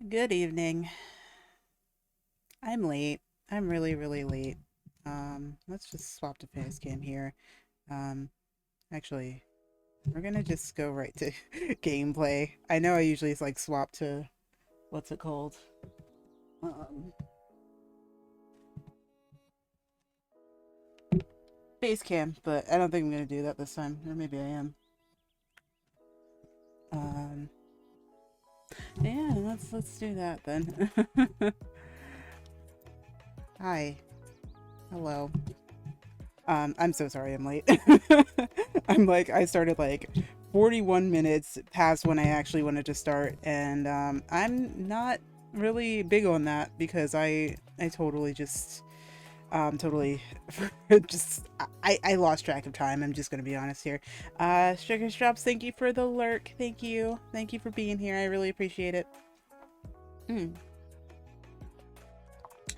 Good evening. I'm late. I'm really, really late. Let's just swap to face cam here. Um, actually, we're gonna just go right to gameplay. I know I usually like swap to what's it called? Um, face cam, but I don't think I'm gonna do that this time. Or maybe I am. Um, yeah, let's do that then. Hi. Hello. I'm so sorry I'm late. I started like 41 minutes past when I actually wanted to start, and I'm not really big on that because I totally just totally just I lost track of time. I'm just gonna be honest here. Sugar Straps, thank you for the lurk. Thank you for being here. I really appreciate it. Mm.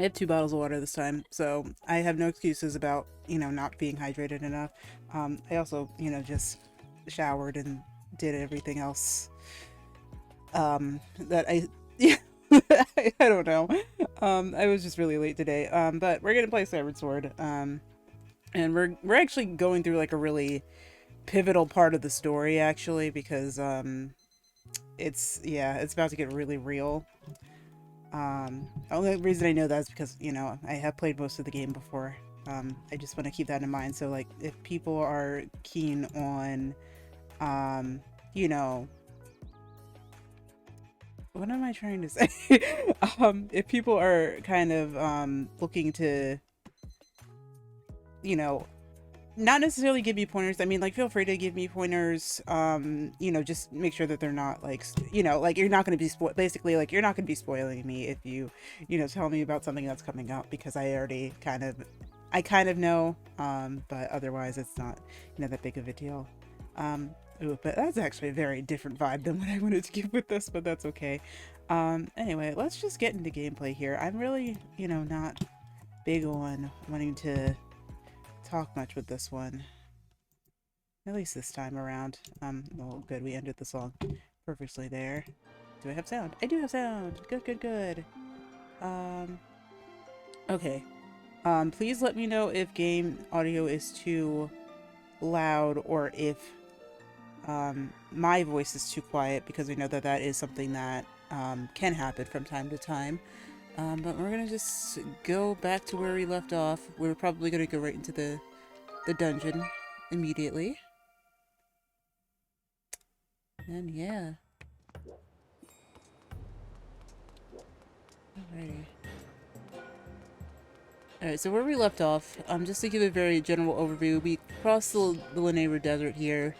I have 2 bottles of water this time, so I have no excuses about, not being hydrated enough. I also, just showered and did everything else. That I, yeah, I don't know. I was just really late today. But we're gonna play Skyward Sword. And we're actually going through like a really pivotal part of the story actually because it's about to get really real. The only reason I know that is because, I have played most of the game before. I just want to keep that in mind. So, like, if people are keen on, um, you know, what am I trying to say? If people are kind of looking to, you know, not necessarily give me pointers. I mean, like, feel free to give me pointers. Just make sure that they're not like, like you're not going to be basically like you're not going to be spoiling me if you, tell me about something that's coming out because I kind of know. But otherwise, it's not, that big of a deal. Ooh, but that's actually a very different vibe than what I wanted to give with this, but that's okay. Anyway, let's just get into gameplay here. I'm really, not big on wanting to talk much with this one. At least this time around. Well, good, we ended the song perfectly there. Do I have sound? I do have sound! Good, good, good. Um, okay. Please let me know if game audio is too loud or if, my voice is too quiet because we know that that is something that, can happen from time to time. But we're gonna just go back to where we left off. We're probably gonna go right into the dungeon immediately. And yeah. Alrighty. Alright, so where we left off, just to give a very general overview, we crossed the Lanayru desert here.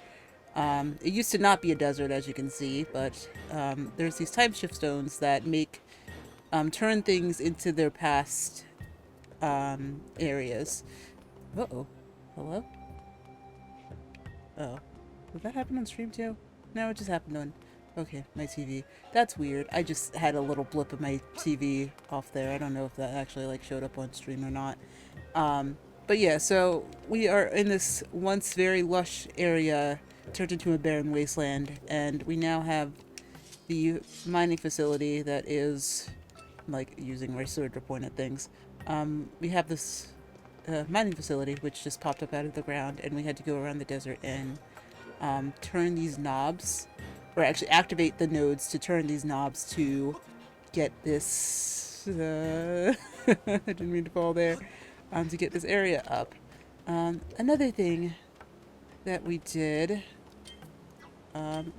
It used to not be a desert, as you can see, but there's these time shift stones that turn things into their past areas. Uh-oh. Hello? Oh. Did that happen on stream too? No, it just happened on... Okay, my TV. That's weird. I just had a little blip of my TV off there. I don't know if that actually like showed up on stream or not. But yeah, so we are in this once very lush area turned into a barren wasteland, and we now have the mining facility that is like using my sword to point at things. We have this mining facility which just popped up out of the ground, and we had to go around the desert and turn these knobs, or actually activate the nodes to turn these knobs to get this. I didn't mean to fall there. To get this area up. Another thing that we did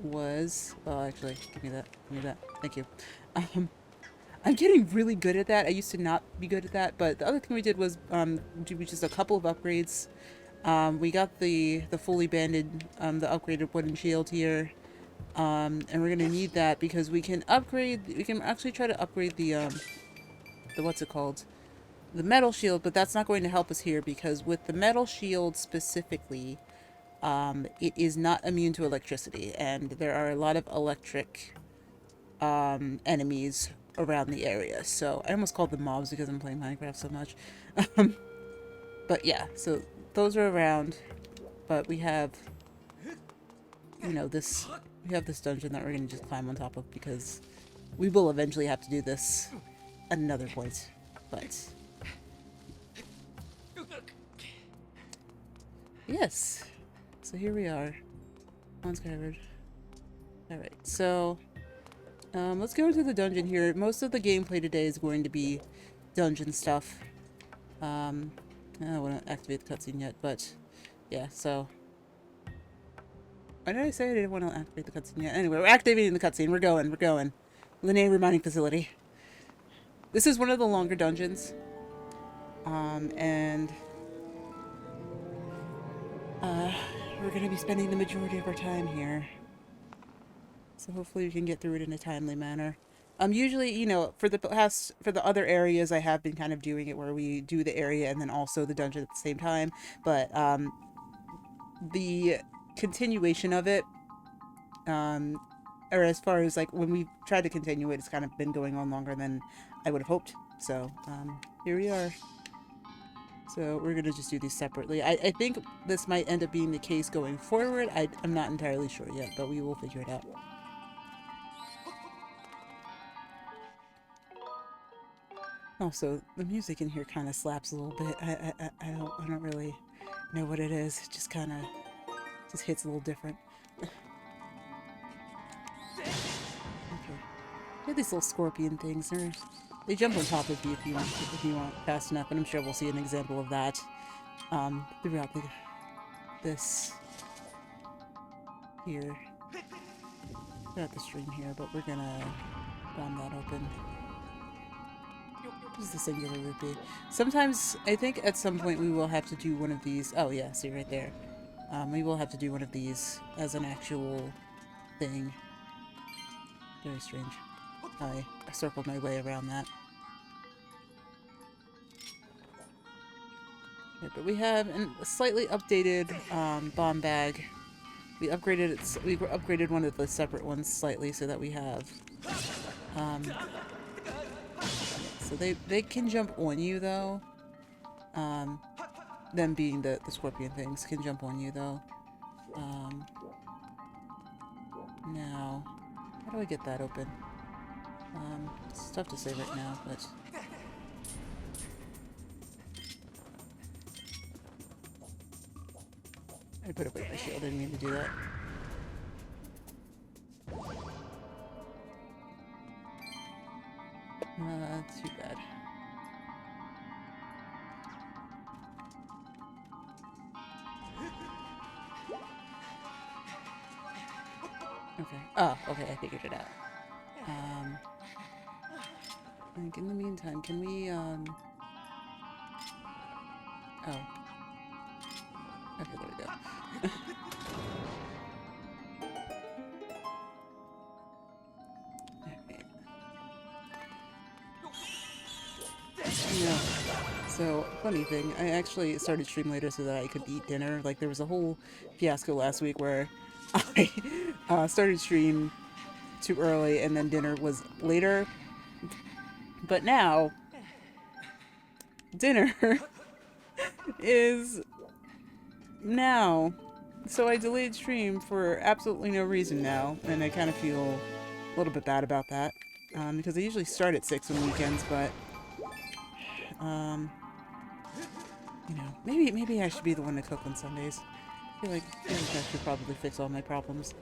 was, well, actually, give me that. Give me that. Thank you. Um, I'm getting really good at that. I used to not be good at that, but the other thing we did was do just a couple of upgrades. We got the fully banded, the upgraded wooden shield here. And we're gonna need that because we can actually try to upgrade the what's it called? The metal shield, but that's not going to help us here because with the metal shield specifically, it is not immune to electricity, and there are a lot of electric enemies around the area. So I almost called them mobs because I'm playing Minecraft so much. But yeah, so those are around, but we have, this we have this dungeon that we're gonna just climb on top of because We will eventually have to do this at another point, but yes. So here we are on Skyward. Alright, so let's go into the dungeon here. Most of the gameplay today is going to be dungeon stuff. I don't want to activate the cutscene yet, but yeah, so why did I say I didn't want to activate the cutscene yet? Anyway, we're activating the cutscene. We're going. Lanayru mining facility. This is one of the longer dungeons. And we're going to be spending the majority of our time here. So hopefully we can get through it in a timely manner. Usually, you know, for the other areas, I have been kind of doing it where we do the area and then also the dungeon at the same time. But the continuation of it, or as far as like when we tried to continue it, it's kind of been going on longer than I would have hoped. So here we are. So we're gonna just do these separately. I think this might end up being the case going forward. I'm not entirely sure yet, but we will figure it out. Also, the music in here kind of slaps a little bit. I don't really know what it is. It just kind of just hits a little different. Okay. They have these little scorpion things. They jump on top of you if you want fast enough, and I'm sure we'll see an example of that throughout this here, throughout the stream here. But we're gonna bomb that open. This is the singular rupee. Sometimes, I think at some point we will have to do one of these. Oh yeah, see right there. We will have to do one of these as an actual thing. Very strange. I circled my way around that. Okay, but we have a slightly updated bomb bag. We upgraded it. We upgraded one of the separate ones slightly so that we have. So they can jump on you though. Them being the scorpion things can jump on you though. Now, how do I get that open? It's tough to say right now, but I put away my shield. I didn't mean to do that. Too bad. Okay. Oh, okay, I figured it out. I think in the meantime, can we, oh. Okay, there we go. Yeah. So, funny thing, I actually started stream later so that I could eat dinner. Like, there was a whole fiasco last week where I started stream too early and then dinner was later. But now, dinner is now. So I delayed stream for absolutely no reason now, and I kind of feel a little bit bad about that. Because I usually start at 6 on weekends, but you know, maybe I should be the one to cook on Sundays. I feel like that should probably fix all my problems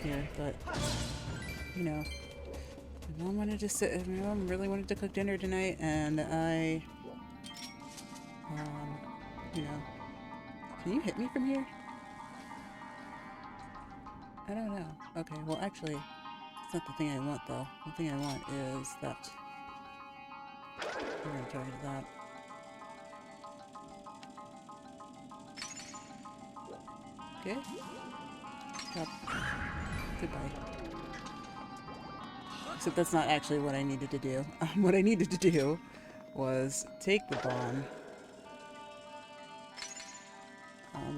here, but you know, my mom wanted to sit. My mom really wanted to cook dinner tonight, and I, you know, can you hit me from here? I don't know. Okay, well actually, it's not the thing I want though. The thing I want is that. I'm gonna target that. Okay. Yep. Goodbye. Except that's not actually what I needed to do. What I needed to do was take the bomb.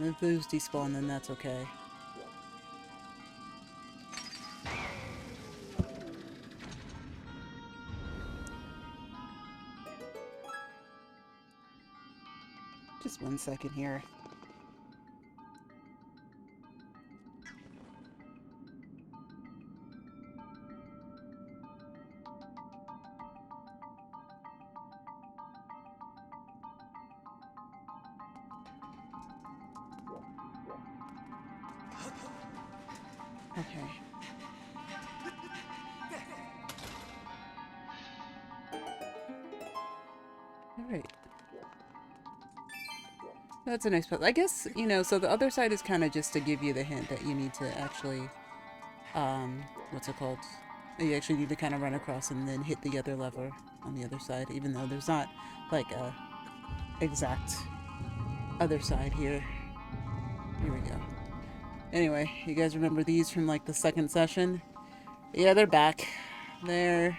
If those despawn, then that's okay. Just 1 second here. Okay. Alright. That's a nice puzzle. I guess, you know, so the other side is kind of just to give you the hint that you need to actually, what's it called? You actually need to kind of run across and then hit the other lever on the other side, even though there's not, like, a exact other side here. Here we go. Anyway, you guys remember these from, like, the second session? Yeah, they're back. They're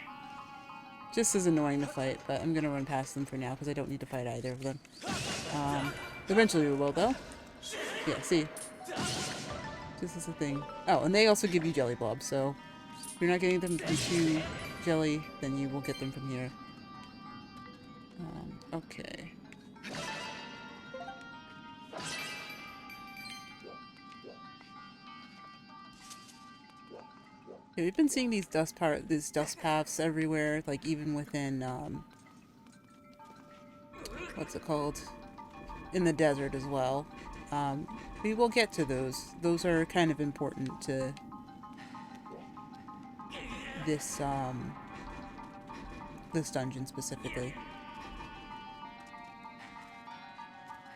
just as annoying to fight, but I'm gonna run past them for now because I don't need to fight either of them. Eventually we will, though. Yeah, see? This is the thing. Oh, and they also give you jelly blobs, so if you're not getting them from Chew Jelly, then you will get them from here. Okay. Yeah, we've been seeing these dust paths everywhere, like even within, what's it called? In the desert as well. We will get to those. Those are kind of important to this, this dungeon specifically.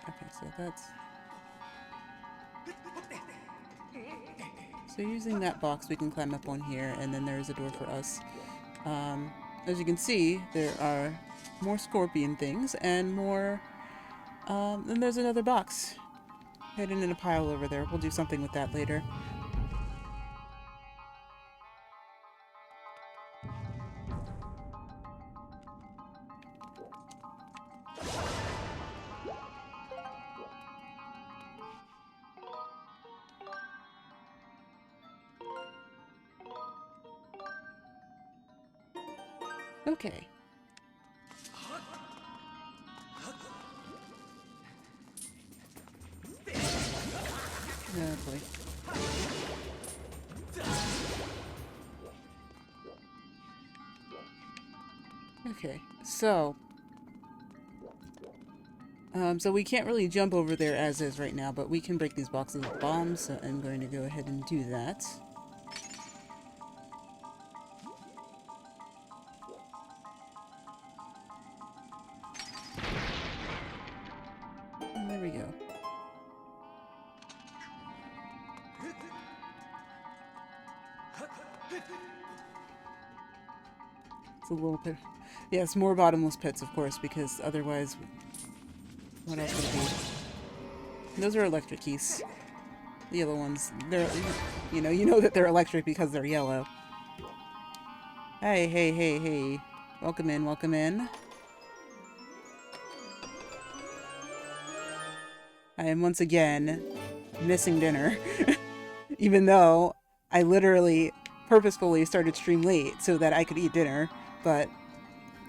Okay, so that's... So using that box, we can climb up on here, and then there's a door for us. As you can see, there are more scorpion things, and more... then there's another box hidden in a pile over there. We'll do something with that later. Okay. Oh boy. Okay, so... so we can't really jump over there as is right now, but we can break these boxes with bombs, so I'm going to go ahead and do that. And there we go. It's a little bit... Yes, more bottomless pits, of course, because otherwise... What else would it be? And those are electric keys. The yellow ones. They're... You know that they're electric because they're yellow. Hey, hey, hey, hey. Welcome in, welcome in. I am once again missing dinner. Even though I literally purposefully started stream late so that I could eat dinner. But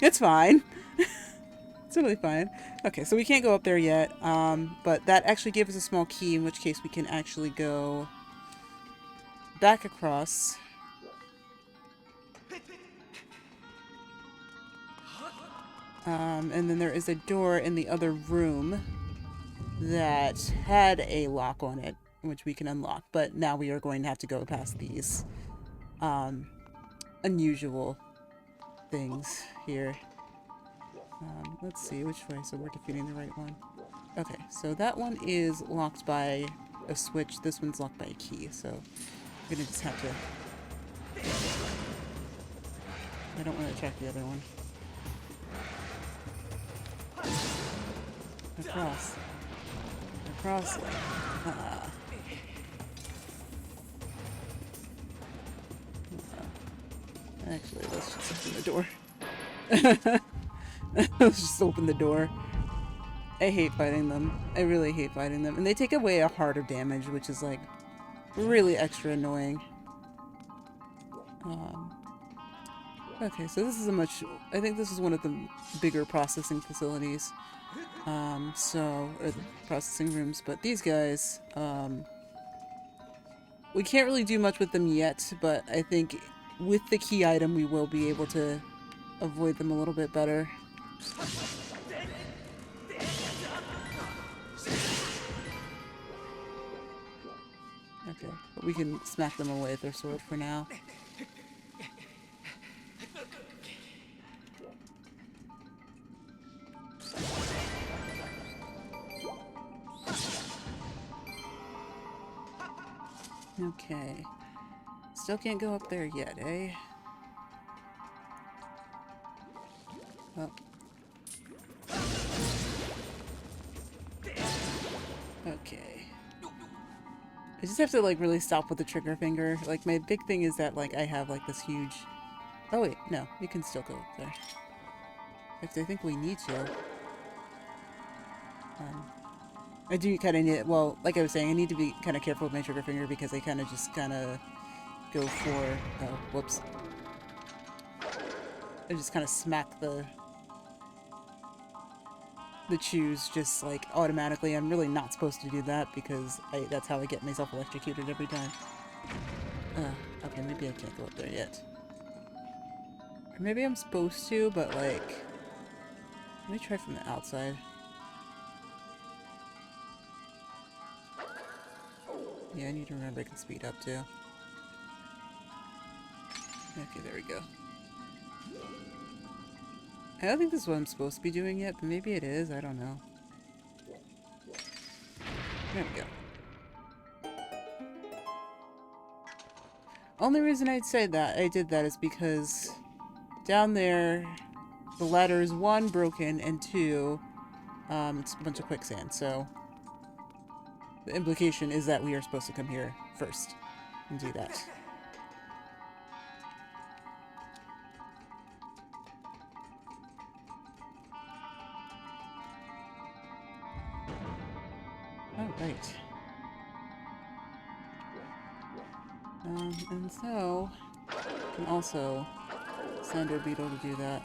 it's fine. It's totally fine. Okay, so we can't go up there yet. But that actually gave us a small key, in which case we can actually go back across. And then there is a door in the other room that had a lock on it, which we can unlock. But now we are going to have to go past these unusual things here. Let's see which way, so we're defeating the right one. Okay, so that one is locked by a switch. This one's locked by a key, so I'm gonna just have to... I don't want to check the other one. Across. Across. Actually, let's just open the door. Let's just open the door. I hate fighting them. I really hate fighting them. And they take away a heart of damage, which is, like, really extra annoying. Okay, so this is a much... I think this is one of the bigger processing facilities. Or the processing rooms. But these guys, we can't really do much with them yet, but I think with the key item we will be able to avoid them a little bit better. Okay, but we can smack them away with their sword for now. Okay. Still can't go up there yet, eh? Oh. Okay. I just have to, like, really stop with the trigger finger. Like, my big thing is that, like, I have, like, this huge... Oh, wait. No. You can still go up there. If they think we need to. I do kind of need... Well, like I was saying, I need to be kind of careful with my trigger finger because I kind of just kind of go for... Oh, whoops. I just kind of smack the chews just, like, automatically. I'm really not supposed to do that because that's how I get myself electrocuted every time. Okay, maybe I can't go up there yet. Or maybe I'm supposed to, but, like... Let me try from the outside. Yeah, I need to remember I can speed up, too. Okay, there we go. I don't think this is what I'm supposed to be doing yet, but maybe it is. I don't know. There we go. Only reason I'd say that I did that is because down there, the ladder is 1, broken, and 2, it's a bunch of quicksand, so the implication is that we are supposed to come here first and do that. Alright. And so, we can also send our beetle to do that.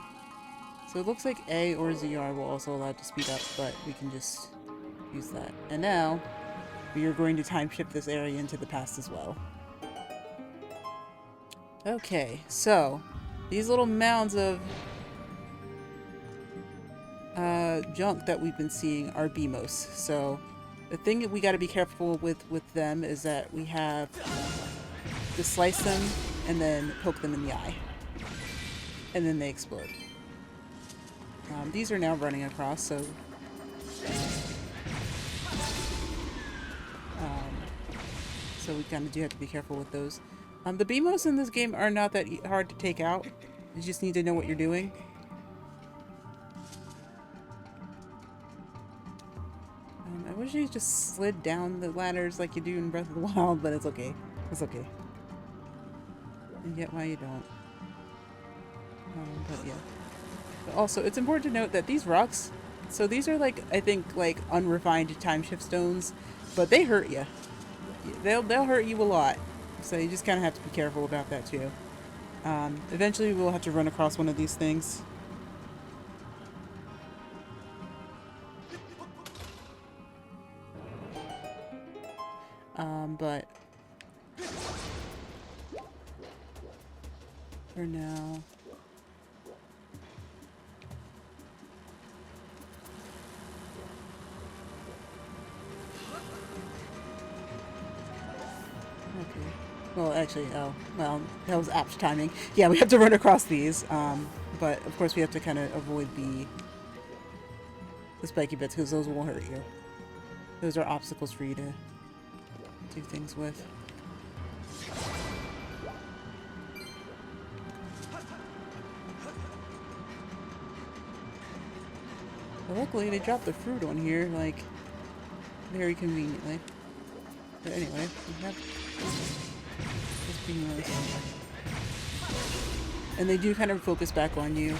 So it looks like A or ZR will also allow it to speed up, but we can just use that. And now, we are going to time shift this area into the past as well. Okay, so, these little mounds of junk that we've been seeing are BMOS. So, the thing that we gotta be careful with them is that we have to slice them and then poke them in the eye. And then they explode. These are now running across, so... so we kind of do have to be careful with those. The BMOS in this game are not that hard to take out. You just need to know what you're doing. I wish you just slid down the ladders like you do in Breath of the Wild, but it's okay. It's okay. I get why you don't. But yeah. But also, it's important to note that these rocks, so these are like, I think, like unrefined time shift stones, but they hurt you. They'll hurt you a lot. So you just kind of have to be careful about that too. Eventually we'll have to run across one of these things. But for now, okay. Well, actually, oh, well, that was apt timing. Yeah, we have to run across these, but of course we have to kind of avoid the spiky bits because those will hurt you. Those are obstacles for you to do things with. But luckily, they dropped the fruit on here, like, very conveniently. But anyway, we have this being nice. And they do kind of focus back on you.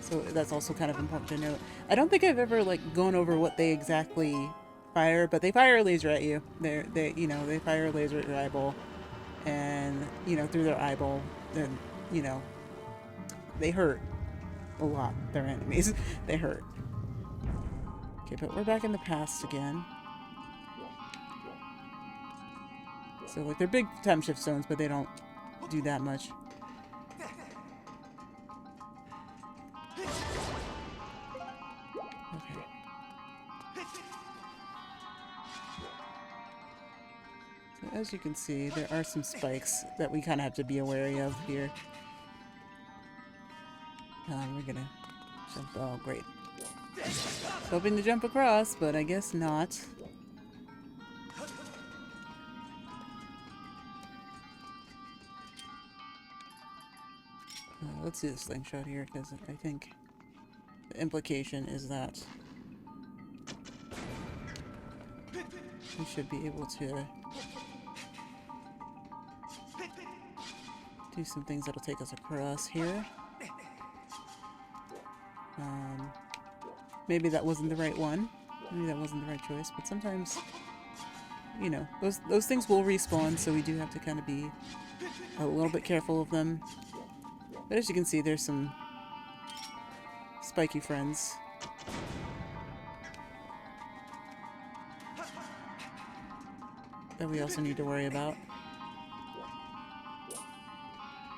So that's also kind of important to note. I don't think I've ever like gone over what they exactly fire, but they fire a laser at you. They fire a laser at your eyeball, and through their eyeball, then they hurt a lot. They're enemies. They hurt. Okay, but we're back in the past again. So like they're big time shift stones, but they don't do that much. as you can see, there are some spikes that we kind of have to be wary of here. We're gonna jump. Oh, great. Hoping to jump across, but I guess not. Let's do the slingshot here, because I think the implication is that we should be able to do some things that'll take us across here. Maybe that wasn't the right one. Maybe that wasn't the right choice, but sometimes, you know, those things will respawn, so we do have to kind of be a little bit careful of them. But as you can see, there's some spiky friends. That we also need to worry about.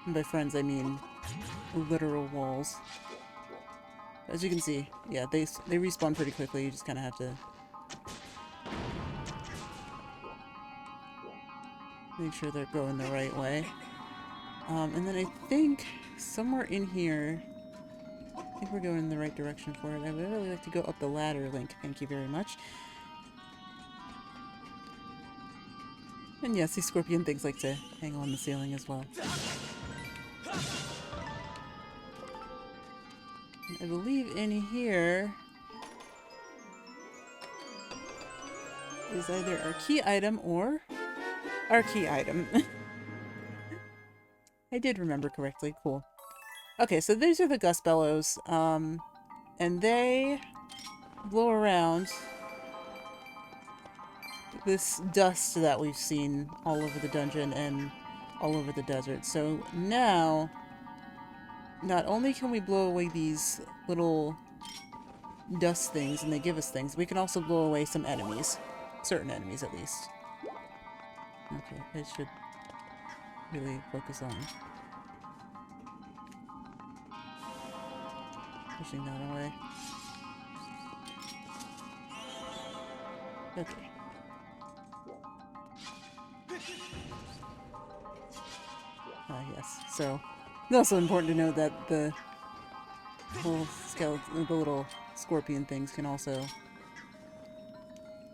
And by friends, I mean literal walls. As you can see, yeah, they respawn pretty quickly. You just kind of have to make sure they're going the right way. And then I think somewhere in here, I think we're going in the right direction for it. I would really like to go up the ladder, Link. Thank you very much. And yes, these scorpion things like to hang on the ceiling as well. I believe in here is either our key item or our key item. I did remember correctly. Cool. Okay, so these are the gust bellows, and they blow around this dust that we've seen all over the dungeon and all over the desert. So now, not only can we blow away these little dust things and they give us things, we can also blow away some enemies. Certain enemies, at least. Okay, I should really focus on pushing that away. Okay. Yes. So, it's also important to note that the little skeleton, the little scorpion things can also...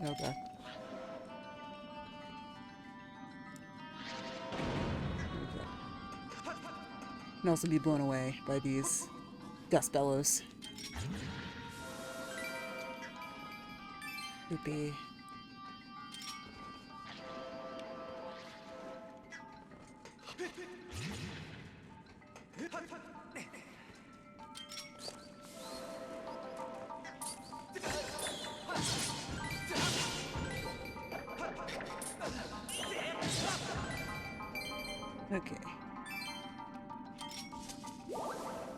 Oh god. Can also be blown away by these gust bellows. Would be... Okay.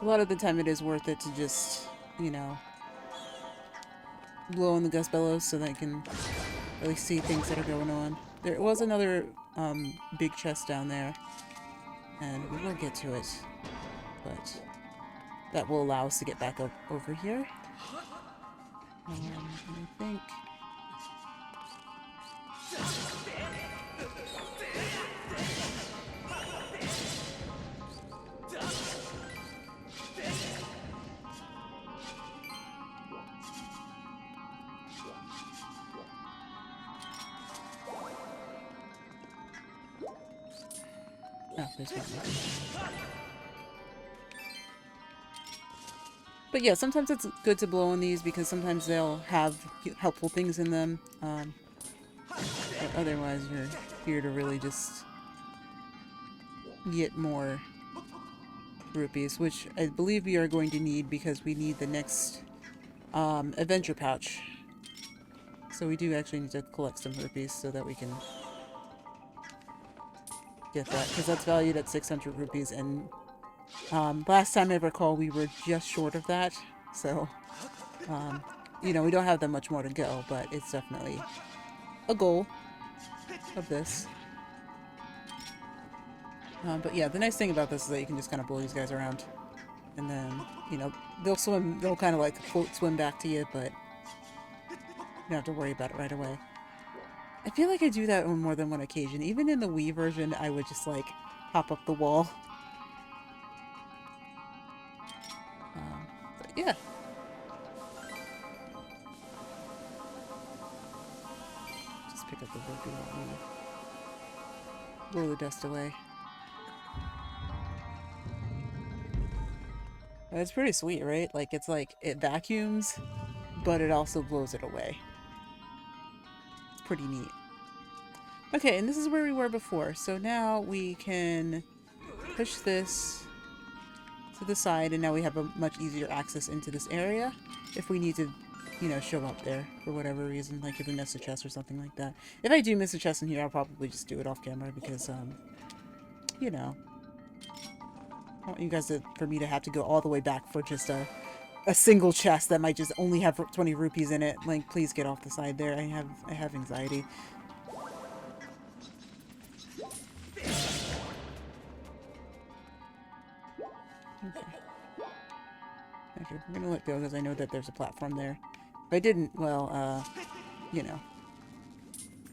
A lot of the time it is worth it to just, you know, blow in the gust bellows so that I can really see things that are going on. There was another big chest down there, and we will get to it, but that will allow us to get back up over here. I think... Oh, there's one more. But yeah, sometimes it's good to blow on these because sometimes they'll have helpful things in them. But otherwise, you're here to really just get more rupees, which I believe we are going to need because we need the next adventure pouch. So we do actually need to collect some rupees so that we can get that, because that's valued at 600 rupees, and last time I recall we were just short of that, so you know, we don't have that much more to go, but it's definitely a goal of this. But yeah, the nice thing about this is that you can just kind of blow these guys around, and then, you know, they'll swim, they'll kind of like float swim back to you, but you don't have to worry about it right away. I feel like I do that on more than one occasion. Even in the Wii version, I would just like hop up the wall. But yeah. Just pick up the rupee while we blow the dust away. It's pretty sweet, right? Like, it's like, it vacuums, but it also blows it away. It's pretty neat. Okay, and this is where we were before. So now we can push this to the side, and now we have a much easier access into this area if we need to, you know, show up there for whatever reason, like if we miss a chest or something like that. If I do miss a chest in here, I'll probably just do it off camera because, you know, I want you guys for me to have to go all the way back for just a single chest that might just only have 20 rupees in it. Like, please get off the side there. I have anxiety. Okay, we're gonna let go because I know that there's a platform there. If I didn't, well, you know.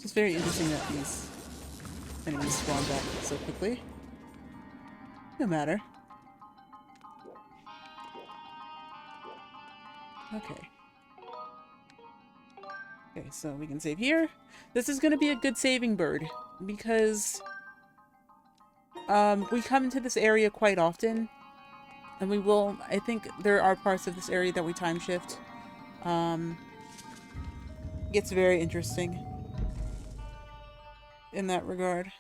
Just very interesting that these enemies spawn back so quickly. No matter. Okay. Okay, so we can save here. This is gonna be a good saving bird because we come into this area quite often. And we will, I think there are parts of this area that we time shift. Gets very interesting in that regard.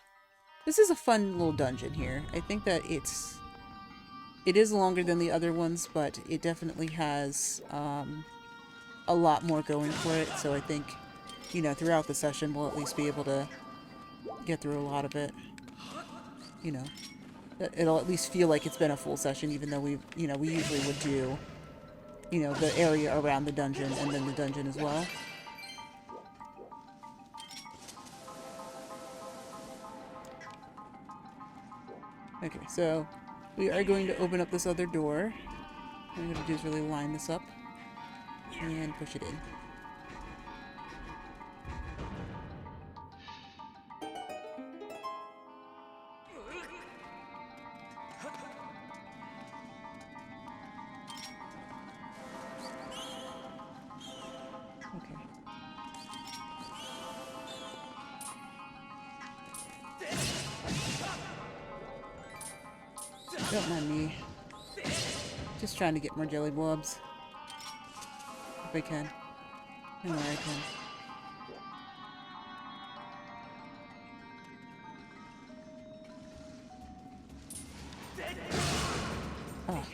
This is a fun little dungeon here. I think that it is longer than the other ones, but it definitely has a lot more going for it. So I think, you know, throughout the session, we'll at least be able to get through a lot of it. You know. It'll at least feel like it's been a full session, even though we usually would do, you know, the area around the dungeon and then the dungeon as well. Okay, so we are going to open up this other door. What I'm going to do is really line this up and push it in. Don't mind me. Just trying to get more jelly blobs. If I can. I know I can. Oh.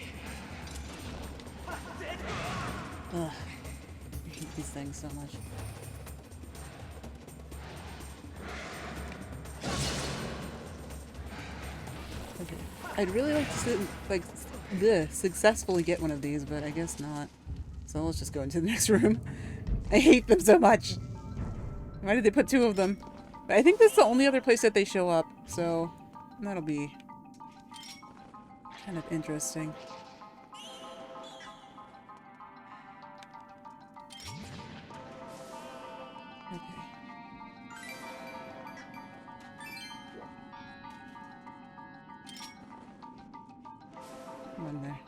Ugh. I hate these things so much. Okay. I'd really like to successfully get one of these, but I guess not. So let's just go into the next room. I hate them so much. Why did they put two of them? But I think that's the only other place that they show up, so that'll be kind of interesting. One there.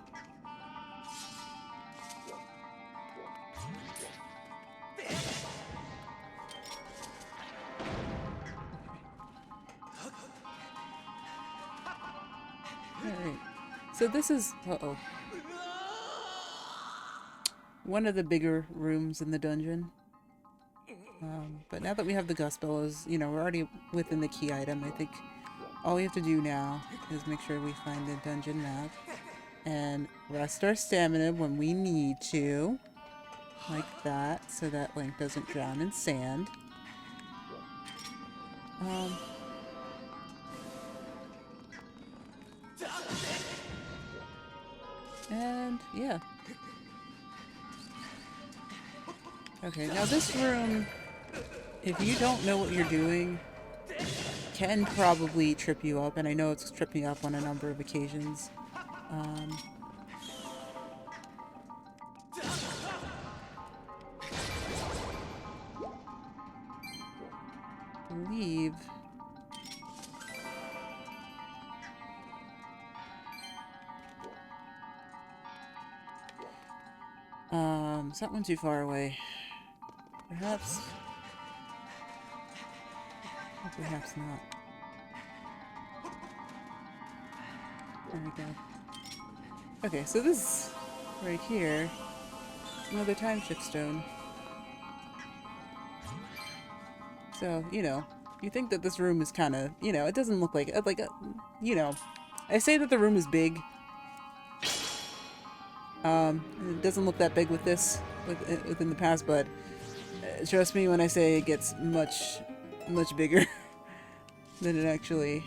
Alright. So this is one of the bigger rooms in the dungeon. But now that we have the gust bellows, you know, we're already within the key item. I think all we have to do now is make sure we find the dungeon map and rest our stamina when we need to, like that, so that Link doesn't drown in sand. And yeah. Okay, now this room, if you don't know what you're doing, can probably trip you up, and I know it's tripped me up on a number of occasions. believe... is that one too far away? Perhaps... or perhaps not. There we go. Okay, so this right here is another time shift stone. So, you know, you think that this room is kind of, you know, it doesn't look like, you know, I say that the room is big. It doesn't look that big with this, within the past, but trust me when I say it gets much bigger than it actually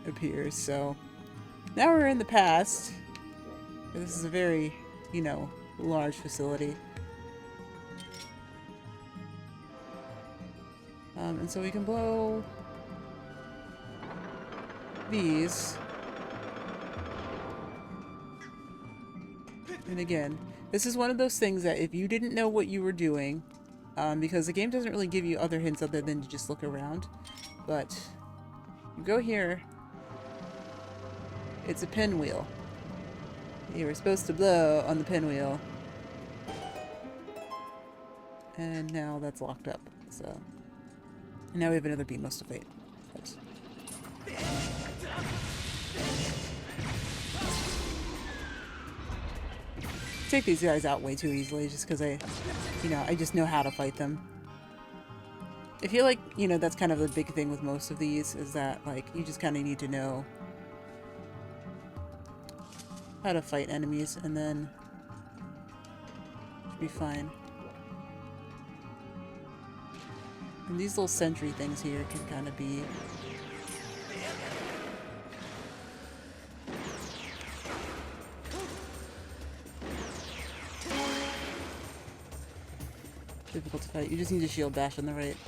appears. So now we're in the past. This is a very, you know, large facility. And so we can blow these. And again, this is one of those things that if you didn't know what you were doing, because the game doesn't really give you other hints other than to just look around, but you go here, it's a pinwheel. You were supposed to blow on the pinwheel. And now that's locked up, so... And now we have another Beamos to fight. Oops. Take these guys out way too easily just because I just know how to fight them. I feel like, you know, that's kind of the big thing with most of these, is that, like, you just kind of need to know how to fight enemies, and then be fine. And these little sentry things here can kind of be difficult to fight. You just need to shield bash in the right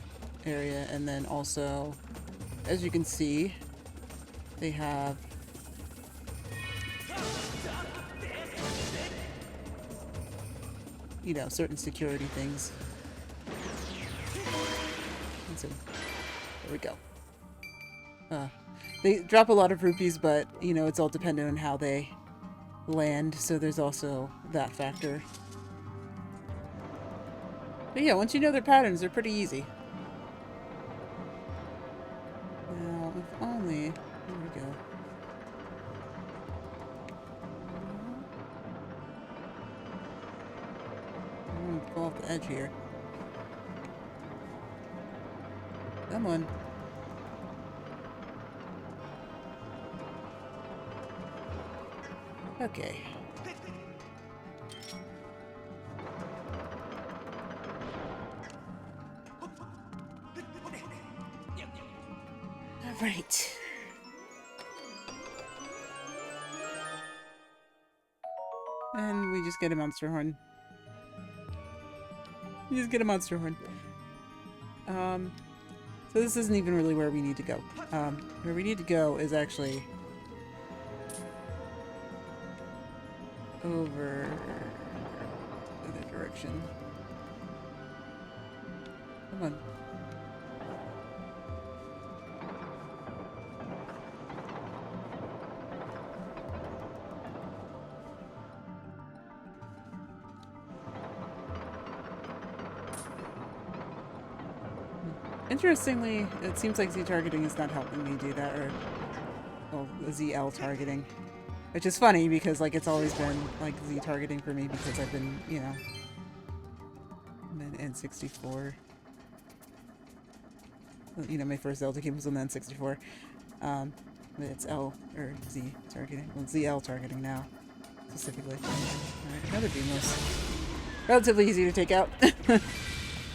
area, and then also, as you can see, they have you know, certain security things. And so, there we go. They drop a lot of rupees, but, you know, it's all dependent on how they land, so there's also that factor. But yeah, once you know their patterns, they're pretty easy. Now, if only... There we go. I'm gonna fall off the edge here. Come on. Okay. All right. And we just get a monster horn. We just get a monster horn. So this isn't even really where we need to go. Where we need to go is actually over the direction. Come on. Interestingly, it seems like Z targeting is not helping me do that, or well, ZL targeting. Which is funny because, like, it's always been, like, Z targeting for me because I've been, you know, I'm in N64. You know, my first Zelda game was on the N64. But it's L, or Z targeting. Well, ZL targeting now, specifically. Alright, another Beamos. Relatively easy to take out.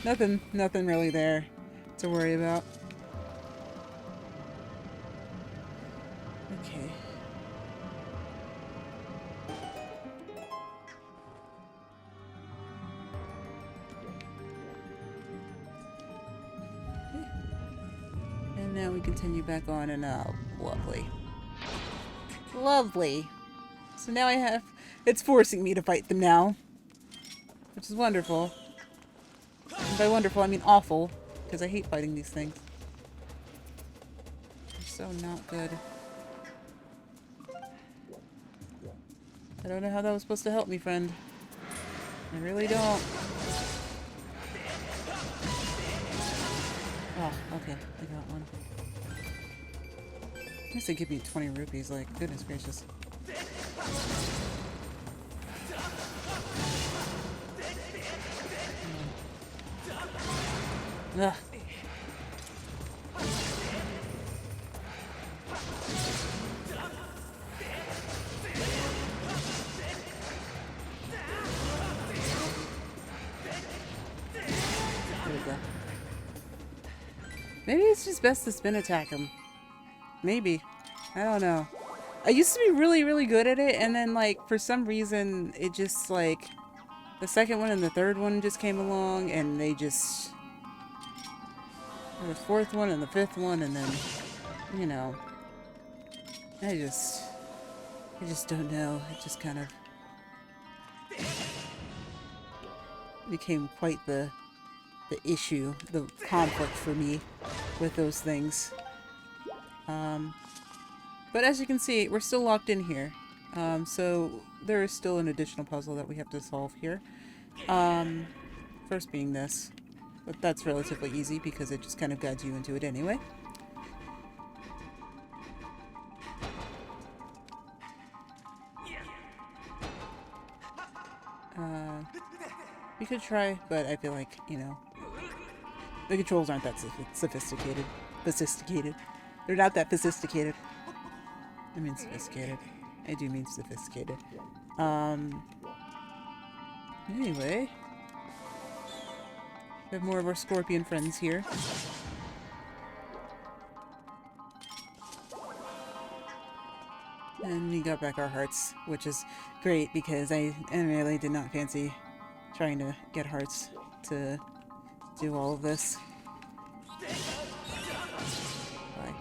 Nothing really there to worry about. Okay. And now we continue back on, and lovely. Lovely. So now I have... It's forcing me to fight them now. Which is wonderful. And by wonderful, I mean awful. Because I hate fighting these things. so not good. I don't know how that was supposed to help me, friend. I really don't. Oh, okay. I got one. At least they give me 20 rupees, like, goodness gracious. Ugh. There we go. Maybe it's just best to spin attack him. Maybe. I don't know. I used to be really, really good at it, and then, like, for some reason, it just, like, the second one and the third one just came along, and they just... Or the fourth one and the fifth one, and then, you know... I just don't know. It just kind of... became quite the issue, the conflict for me with those things. But as you can see, we're still locked in here. So there is still an additional puzzle that we have to solve here. First being this. But that's relatively easy because it just kind of guides you into it anyway. We could try, but I feel like, you know, the controls aren't that sophisticated. They're not that sophisticated. I mean sophisticated. I do mean sophisticated. Anyway. We have more of our scorpion friends here. And we got back our hearts, which is great because I really did not fancy trying to get hearts to do all of this. Bye.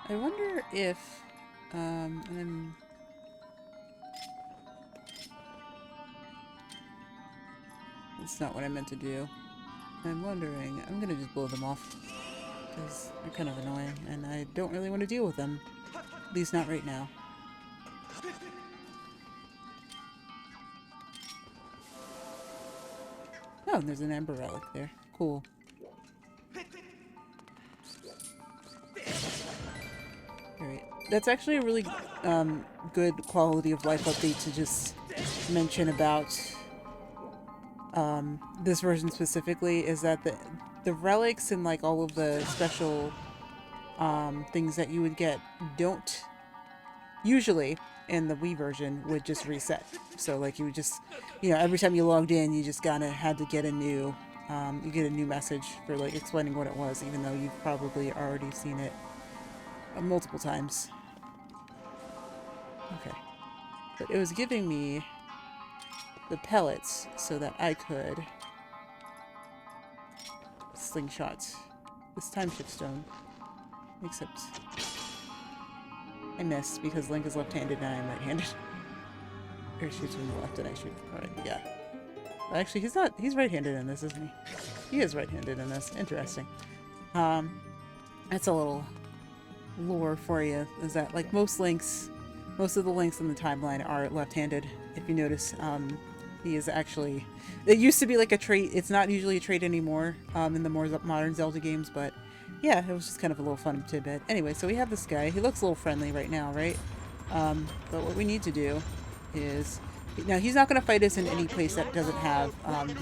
I wonder if, that's not what I meant to do. I'm wondering, I'm gonna just blow them off. Because they're kind of annoying, and I don't really want to deal with them. At least not right now. Oh, and there's an amber relic there. Cool. Alright. That's actually a really good quality of life update to just mention about this version specifically, is that the relics and like all of the special things that you would get don't usually in the Wii version would just reset. So like you would just, you know, every time you logged in, you just kind of had to get a new, you get a new message for like explaining what it was, even though you've probably already seen it multiple times. Okay. But it was giving me the pellets so that I could slingshot this time shift stone. Except I missed because Link is left-handed and I am right-handed. Or shoots from the left and I shoot from the right. Yeah. Well, actually, he's not. He's right-handed in this, isn't he? He is right-handed in this. Interesting. That's a little lore for you. Is that like most of the links in the timeline are left-handed. If you notice, he is actually. It used to be like a trait. It's not usually a trait anymore in the more modern Zelda games, but yeah, it was just kind of a little fun tidbit. Anyway, so we have this guy. He looks a little friendly right now, right? But what we need to do is... Now, he's not going to fight us in any place that doesn't have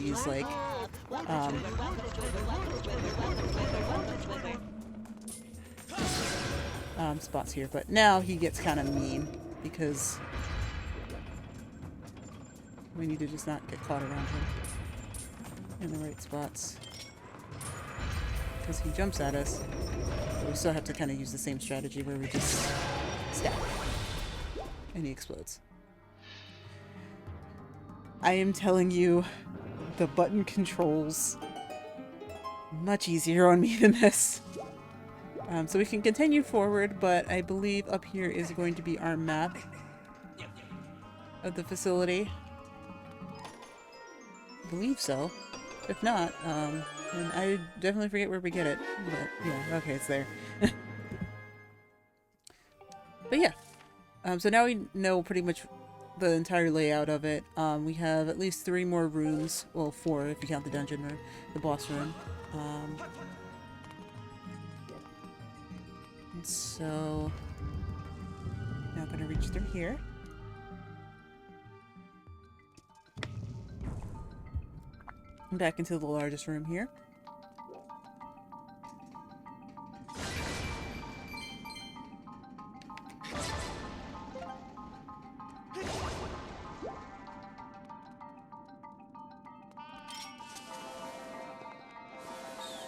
these, like... spots here. But now he gets kind of mean because we need to just not get caught around him in the right spots. Because he jumps at us, but we still have to kind of use the same strategy where we just stab and he explodes. I am telling you, the button controls much easier on me than this. So we can continue forward, but I believe up here is going to be our map of the facility. I believe so. If not, And I definitely forget where we get it, but yeah, okay, it's there. But yeah, so now we know pretty much the entire layout of it. We have at least 3 more rooms, well 4 if you count the dungeon room, the boss room. And so now I'm gonna reach through here. And back into the largest room here.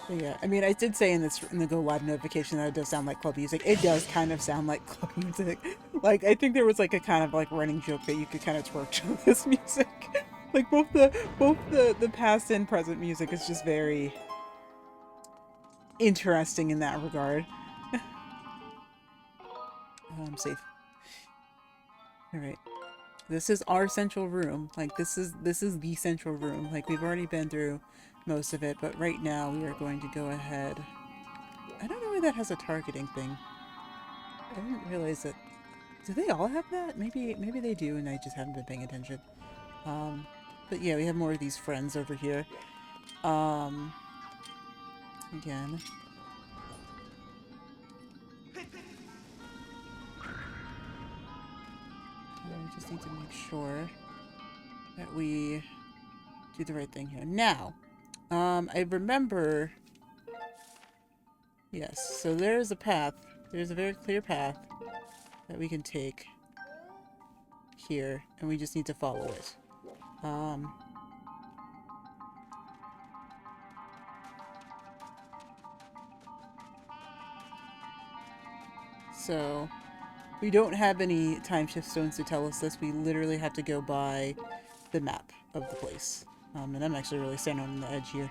But yeah, I mean, I did say in the Go Live notification that it does sound like club music. It does kind of sound like club music. Like, I think there was like a kind of like running joke that you could kind of twerk to this music. Like both the past and present music is just very interesting in that regard. I'm safe. All right. This is our central room. Like this is the central room. Like we've already been through most of it, but right now we are going to go ahead. I don't know why that has a targeting thing. I didn't realize that. Do they all have that? Maybe they do, and I just haven't been paying attention. But yeah, we have more of these friends over here. Again. We just need to make sure that we do the right thing here. Now, I remember... Yes, so there's a path. There's a very clear path that we can take here, and we just need to follow it. So, we don't have any time shift stones to tell us this. We literally have to go by the map of the place. And I'm actually really standing on the edge here.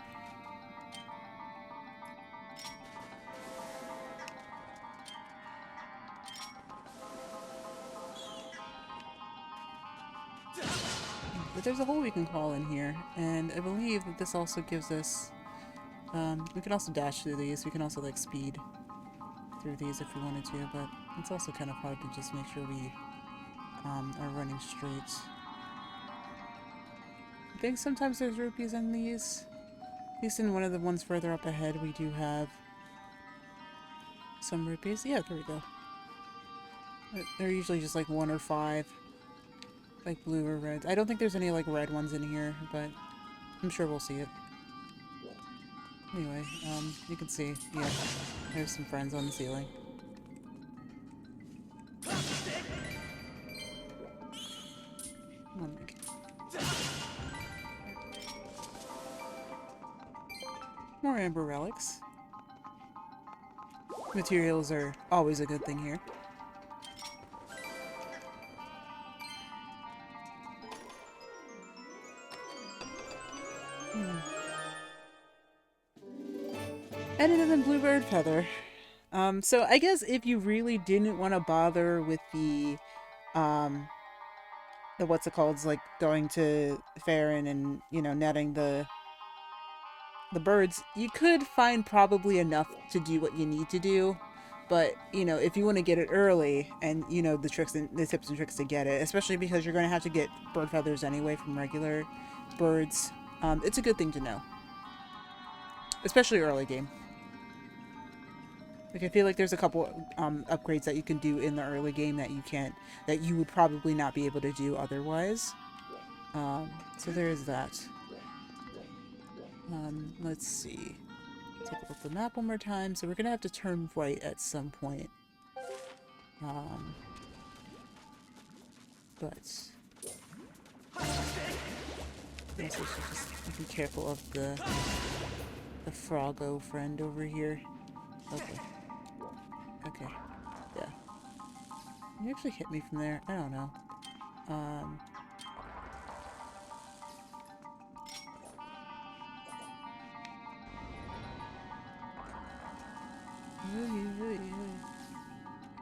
But there's a hole we can crawl in here, and I believe that this also gives us... we can also dash through these. We can also, like, speed through these if we wanted to, but it's also kind of hard to just make sure we are running straight. I think sometimes there's rupees in these. At least in one of the ones further up ahead, we do have some rupees. Yeah, there we go. They're usually just like 1 or 5. Like blue or red. I don't think there's any like red ones in here, but I'm sure we'll see it. Anyway, you can see, yeah, there's some friends on the ceiling. Oh my God. More amber relics. Materials are always a good thing here. And another bluebird feather. So I guess if you really didn't want to bother with the what's it called, like going to Farron and, you know, netting the birds, you could find probably enough to do what you need to do. But, you know, if you want to get it early and, you know, the tips and tricks to get it, especially because you're going to have to get bird feathers anyway from regular birds, it's a good thing to know. Especially early game. Like, I feel like there's a couple upgrades that you can do in the early game that you would probably not be able to do otherwise. So there is that. Let's see. Take a look at the map one more time. So we're gonna have to turn right at some point. But I guess we should just be careful of the froggo friend over here. Okay. Okay. Yeah. Can you actually hit me from there? I don't know.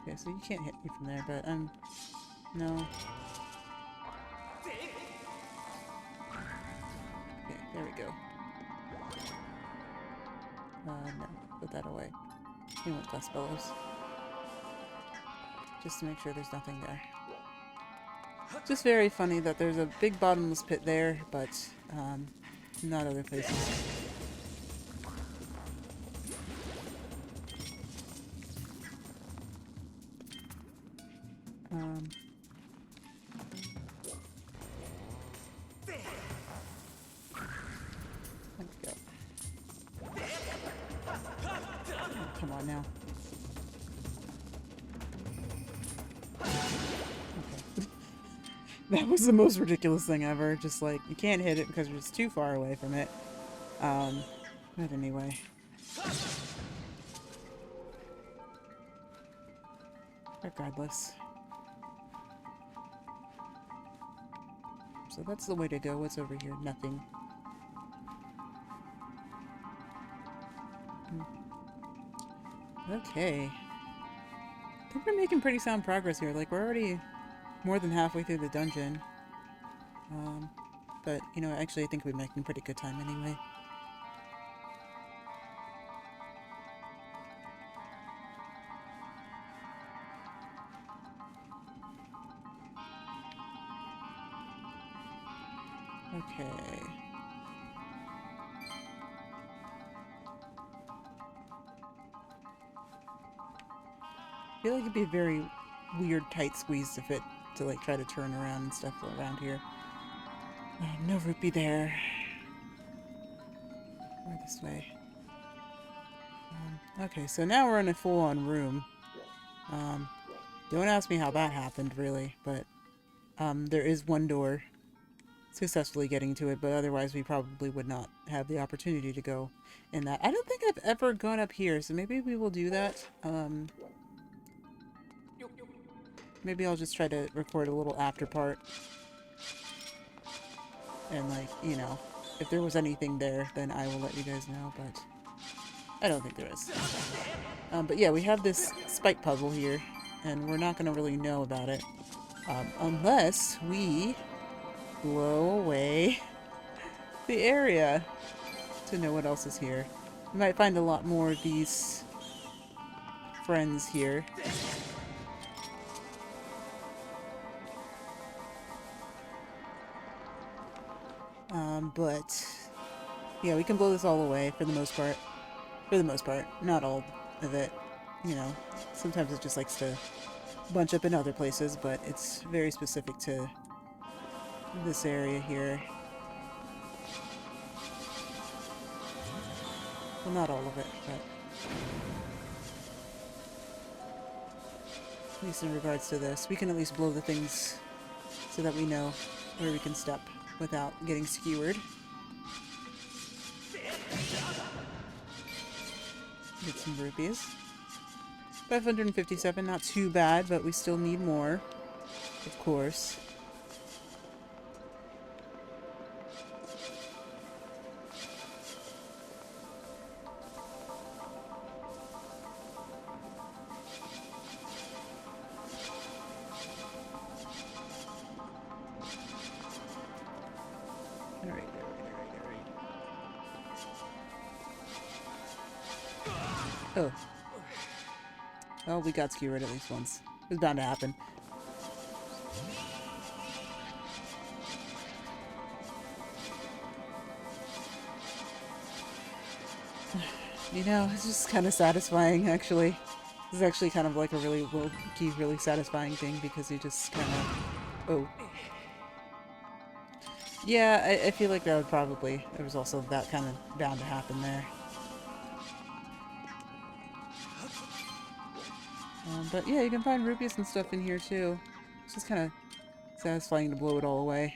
Okay, so you can't hit me from there, but no. Okay, there we go. No, put that away. We want glass bellows. Just to make sure there's nothing there. Just very funny that there's a big bottomless pit there, but not other places. There we go. Oh, come on now. Okay. That was the most ridiculous thing ever. Just like, you can't hit it because you're just too far away from it. But anyway. Regardless. So that's the way to go. What's over here? Nothing. Okay. I think we're making pretty sound progress here. Like, we're already more than halfway through the dungeon. But, you know, actually I think we're making pretty good time anyway. Okay. I feel like it'd be a very weird tight squeeze to fit, to like try to turn around and stuff around here. No rupee there. Or this way. Okay, so now we're in a full-on room. Don't ask me how that happened, really, but there is one door successfully getting to it, but otherwise we probably would not have the opportunity to go in that. I don't think I've ever gone up here, so maybe we will do that. Maybe I'll just try to record a little after part. And, like, you know, if there was anything there, then I will let you guys know, but I don't think there is. But yeah, we have this spike puzzle here, and we're not going to really know about it. Unless we blow away the area to know what else is here. We might find a lot more of these friends here. But yeah, we can blow this all away for the most part. For the most part. Not all of it. You know, sometimes it just likes to bunch up in other places, but it's very specific to this area here. Well, not all of it, but at least in regards to this. We can at least blow the things so that we know where we can step without getting skewered. Get some rupees. 557, not too bad, but we still need more, of course. Alright. Oh. Well, we got skewered at least once. It was bound to happen. You know, it's just kind of satisfying, actually. This is actually kind of like a really low-key, really satisfying thing, because you just kind of... Oh. Yeah, I feel like that would probably... There was also that kind of bound to happen there. But yeah, you can find rupees and stuff in here too. It's just kind of satisfying to blow it all away.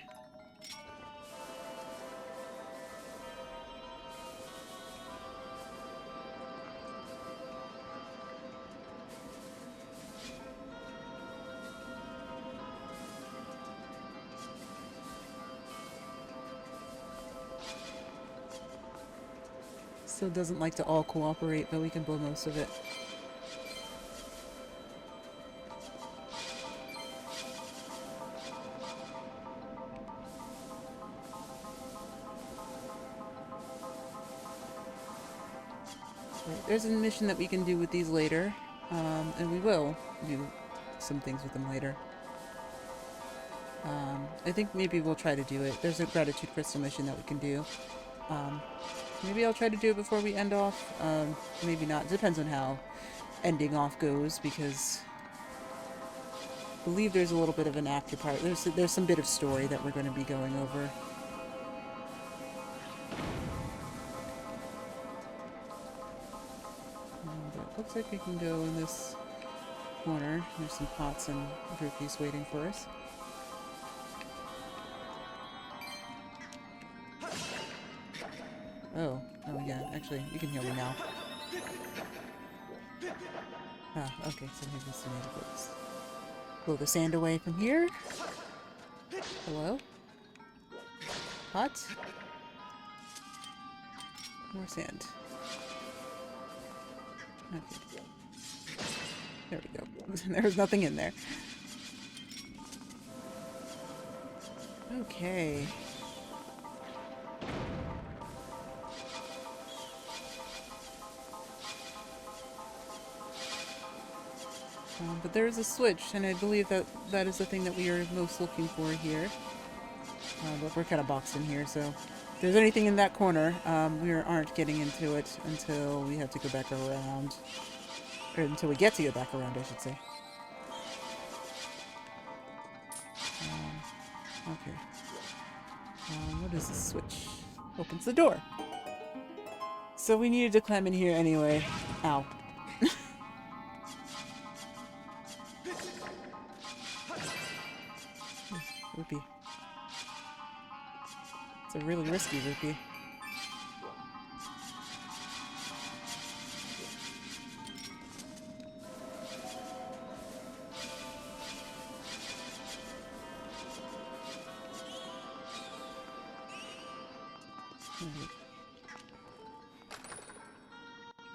Still doesn't like to all cooperate, but we can blow most of it. There's a mission that we can do with these later, and we will do some things with them later. I think maybe we'll try to do it. There's a gratitude crystal mission that we can do. Maybe I'll try to do it before we end off. Maybe not. It depends on how ending off goes, because I believe there's a little bit of an after part. There's some bit of story that we're going to be going over. But it looks like we can go in this corner. There's some pots and rupees waiting for us. Oh yeah, actually, you can heal me now. Ah, okay, so maybe we still need to blow the sand away from here. Hello? Hot? More sand. Okay. There we go. There was nothing in there. Okay. But there is a switch, and I believe that that is the thing that we are most looking for here. But we're kind of boxed in here, so if there's anything in that corner, we aren't getting into it until we have to go back around. Or until we get to go back around, I should say. Okay. What is this switch? Opens the door. So we needed to climb in here anyway. Ow. Rupee. It's a really risky rupee.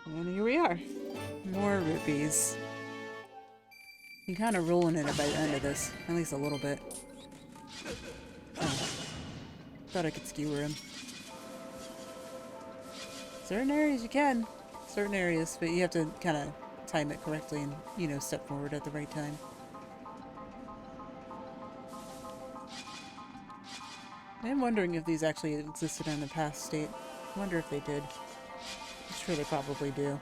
And here we are. More rupees. You're kind of rolling in it by the end of this. At least a little bit. Oh. Thought I could skewer him. Certain areas you can. Certain areas, but you have to kind of time it correctly and, you know, step forward at the right time. I'm wondering if these actually existed in the past state. I wonder if they did. I'm sure they probably do.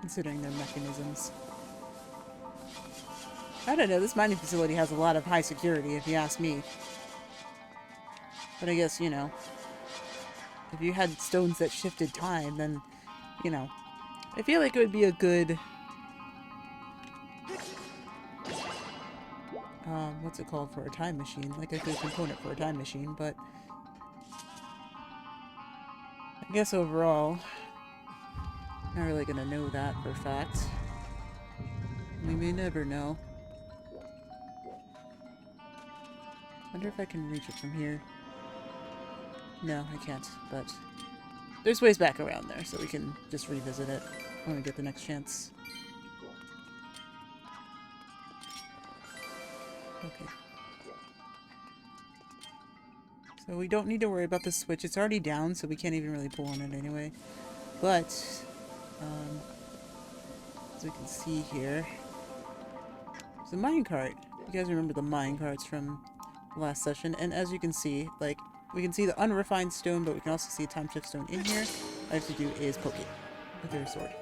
Considering their mechanisms. I don't know, this mining facility has a lot of high security, if you ask me. But I guess, you know, if you had stones that shifted time, then, you know, I feel like it would be a good... what's it called for a time machine? Like a good component for a time machine, but... I guess overall, not really gonna know that for a fact. We may never know. Wonder if I can reach it from here. No, I can't, but there's ways back around there, so we can just revisit it when we get the next chance. Okay. So we don't need to worry about the switch. It's already down, so we can't even really pull on it anyway. But, as we can see here, there's a minecart. You guys remember the minecarts from the last session, and as you can see, like, we can see the unrefined stone, but we can also see a time shift stone in here. All I have to do is poke it with your sword.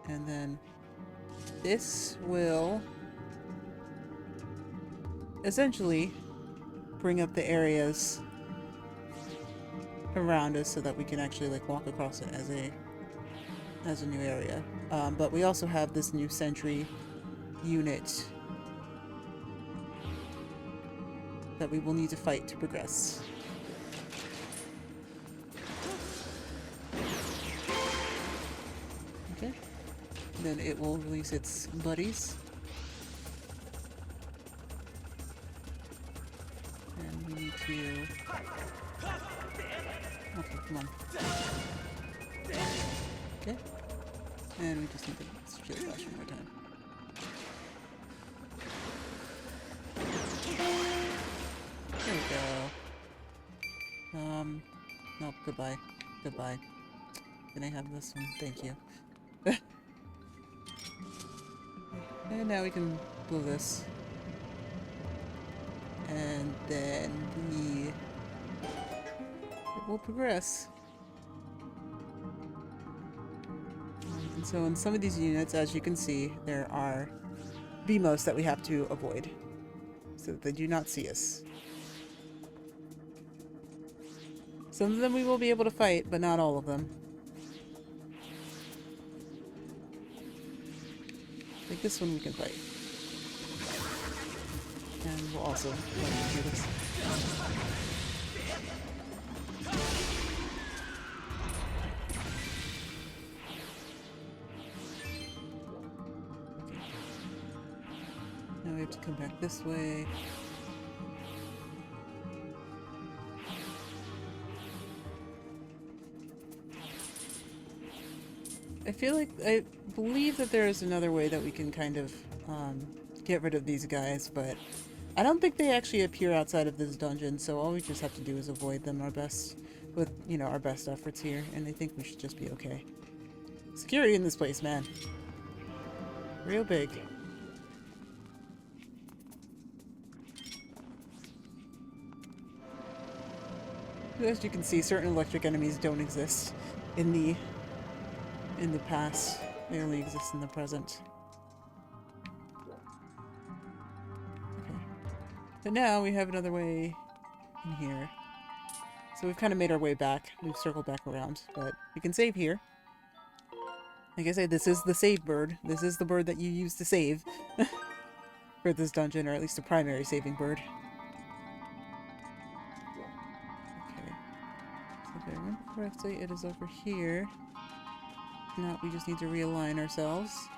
And then this will essentially bring up the areas around us so that we can actually like walk across it as a new area. But we also have this new sentry unit that we will need to fight to progress. Okay. Then it will release its buddies. And we need to... Okay, come on. Okay. And we just need to shield flash one more time. There we go. Nope, goodbye. Goodbye. Can I have this one? Thank you. And now we can blow this. And then it will progress. And so in some of these units, as you can see, there are BMOS that we have to avoid so that they do not see us. Some of them we will be able to fight, but not all of them. Like this one we can fight. And we'll also let him do this. Okay. Now we have to come back this way. I believe that there is another way that we can kind of get rid of these guys, but I don't think they actually appear outside of this dungeon, so all we just have to do is avoid them our best with, you know, our best efforts here, and I think we should just be okay. Security in this place, man. Real big. As you can see, certain electric enemies don't exist in the past. They only exist in the present. Okay. But now we have another way in here. So we've kind of made our way back. We've circled back around, but we can save here. Like I said, this is the save bird. This is the bird that you use to save for this dungeon, or at least the primary saving bird. Okay. So if I remember correctly, it is over here. No, we just need to realign ourselves.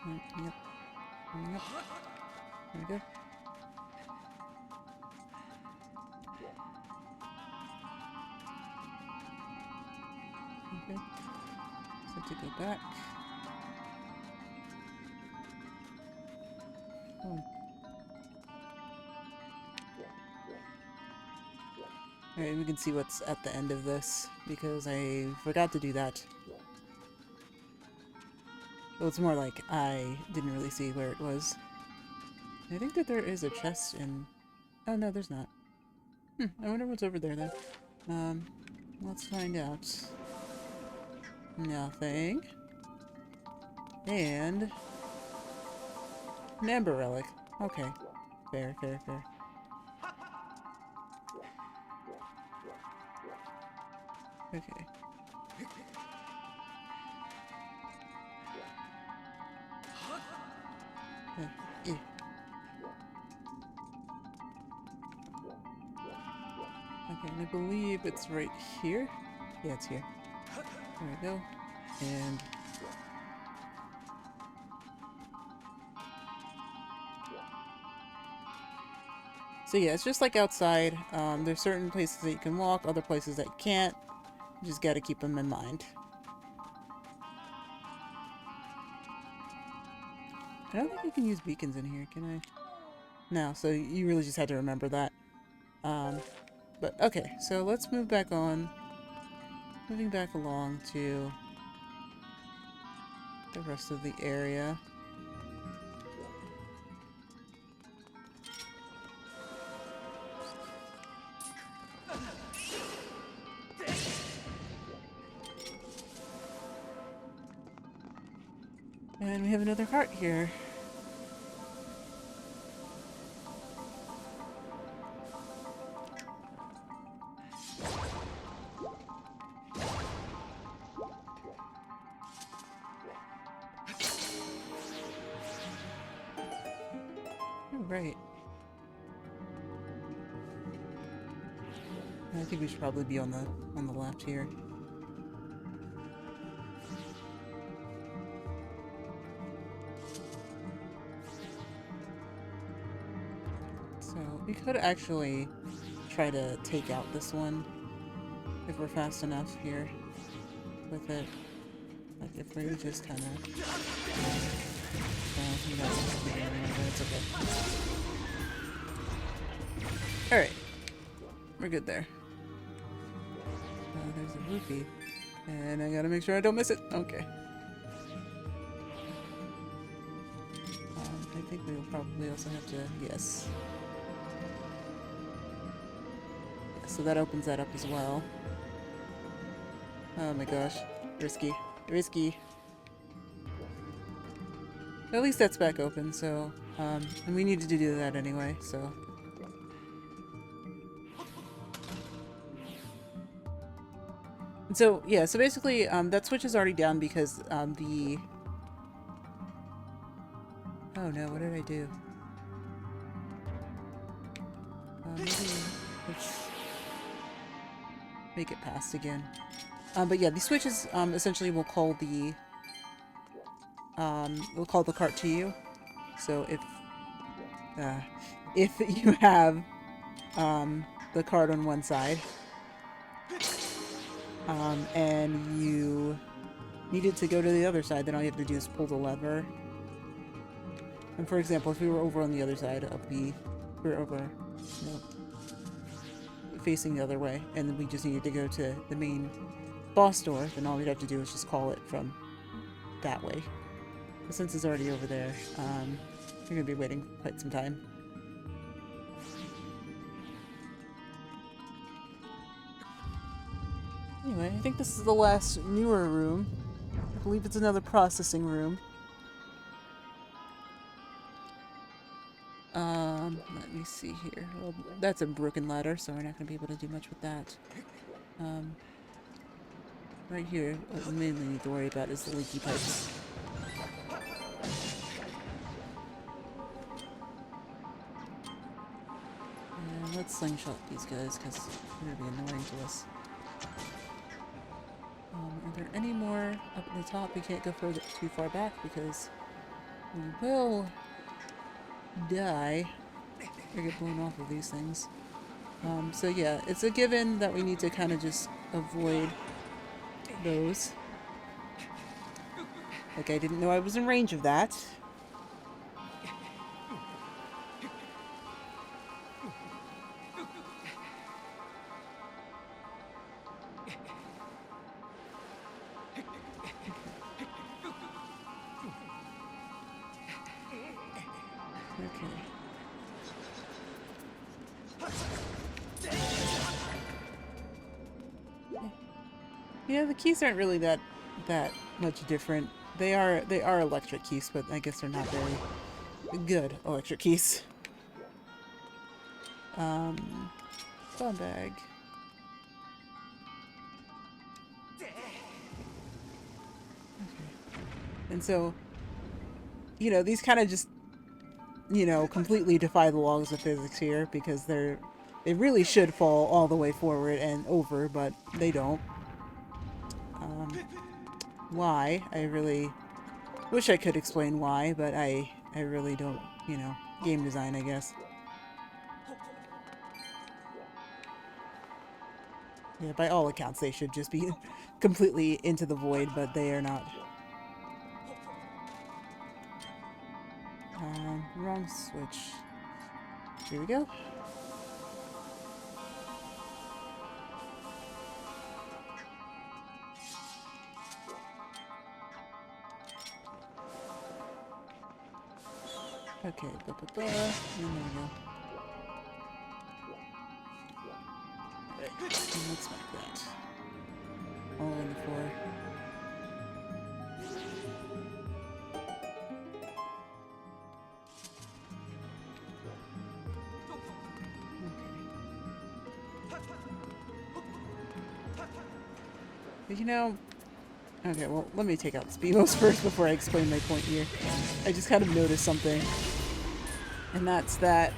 Yep. Yep. There we go. Okay. So to go back. Oh. Alright, we can see what's at the end of this, because I forgot to do that. Well, it's more like I didn't really see where it was. I think that there is a chest in... Oh, no, there's not. I wonder what's over there, then. Let's find out. Nothing. And... an Ember Relic. Okay. Fair, fair, fair. Okay. Yeah. Okay, and I believe it's right here. Yeah, it's here. There we go. And... so yeah, it's just like outside. There's certain places that you can walk, other places that you can't. You just gotta keep them in mind. I don't think you can use beacons in here, can I? No, so you really just had to remember that. But okay, so let's move back on. Moving back along to the rest of the area. And we have another cart here. Oh, right. I think we should probably be on the left here. So we could actually try to take out this one if we're fast enough here with it. Like if we just kind of... you guys have to be doing it, but it's okay. Alright. We're good there. there's a rupee. And I gotta make sure I don't miss it. Okay. I think we will probably also have to... Yes. So that opens that up as well. Oh my gosh. Risky. Risky. At least that's back open, so... and we needed to do that anyway, so... And so, yeah, so basically, that switch is already down because, the... Oh no, what did I do? Maybe let's make it past again. But yeah, the switches, essentially will call the... will call the cart to you. So if you have, the cart on one side, and you needed to go to the other side, then all you have to do is pull the lever. And for example, if we were over on the other side of the... We're over... No, facing the other way, and then we just needed to go to the main boss door, then all we'd have to do is just call it from that way. But since it's already over there, you're going to be waiting quite some time. Anyway, I think this is the last newer room. I believe it's another processing room. Let me see here. Well, that's a broken ladder, so we're not going to be able to do much with that. Right here, what we mainly need to worry about is the leaky pipes. And let's slingshot these guys, because they're going to be annoying to us. Are there any more up at the top? We can't go further too far back, because we will die or get blown off of these things. So yeah, it's a given that we need to kind of just avoid those. Like, I didn't know I was in range of that. Yeah, the keys aren't really that much different. They are electric keys, but I guess they're not very good electric keys. Phone bag. Okay. And so, you know, these kind of just, you know, completely defy the laws of physics here, because they really should fall all the way forward and over, but they don't. Why? I really wish I could explain why, but I really don't, you know, game design, I guess. Yeah, by all accounts, they should just be completely into the void, but they are not. Wrong switch. Here we go. Okay, and there we go. Alright, let's make that all on the floor. Okay. You know, okay, well, let me take out the Speedos first before I explain my point here. I just kind of noticed something. And that's that.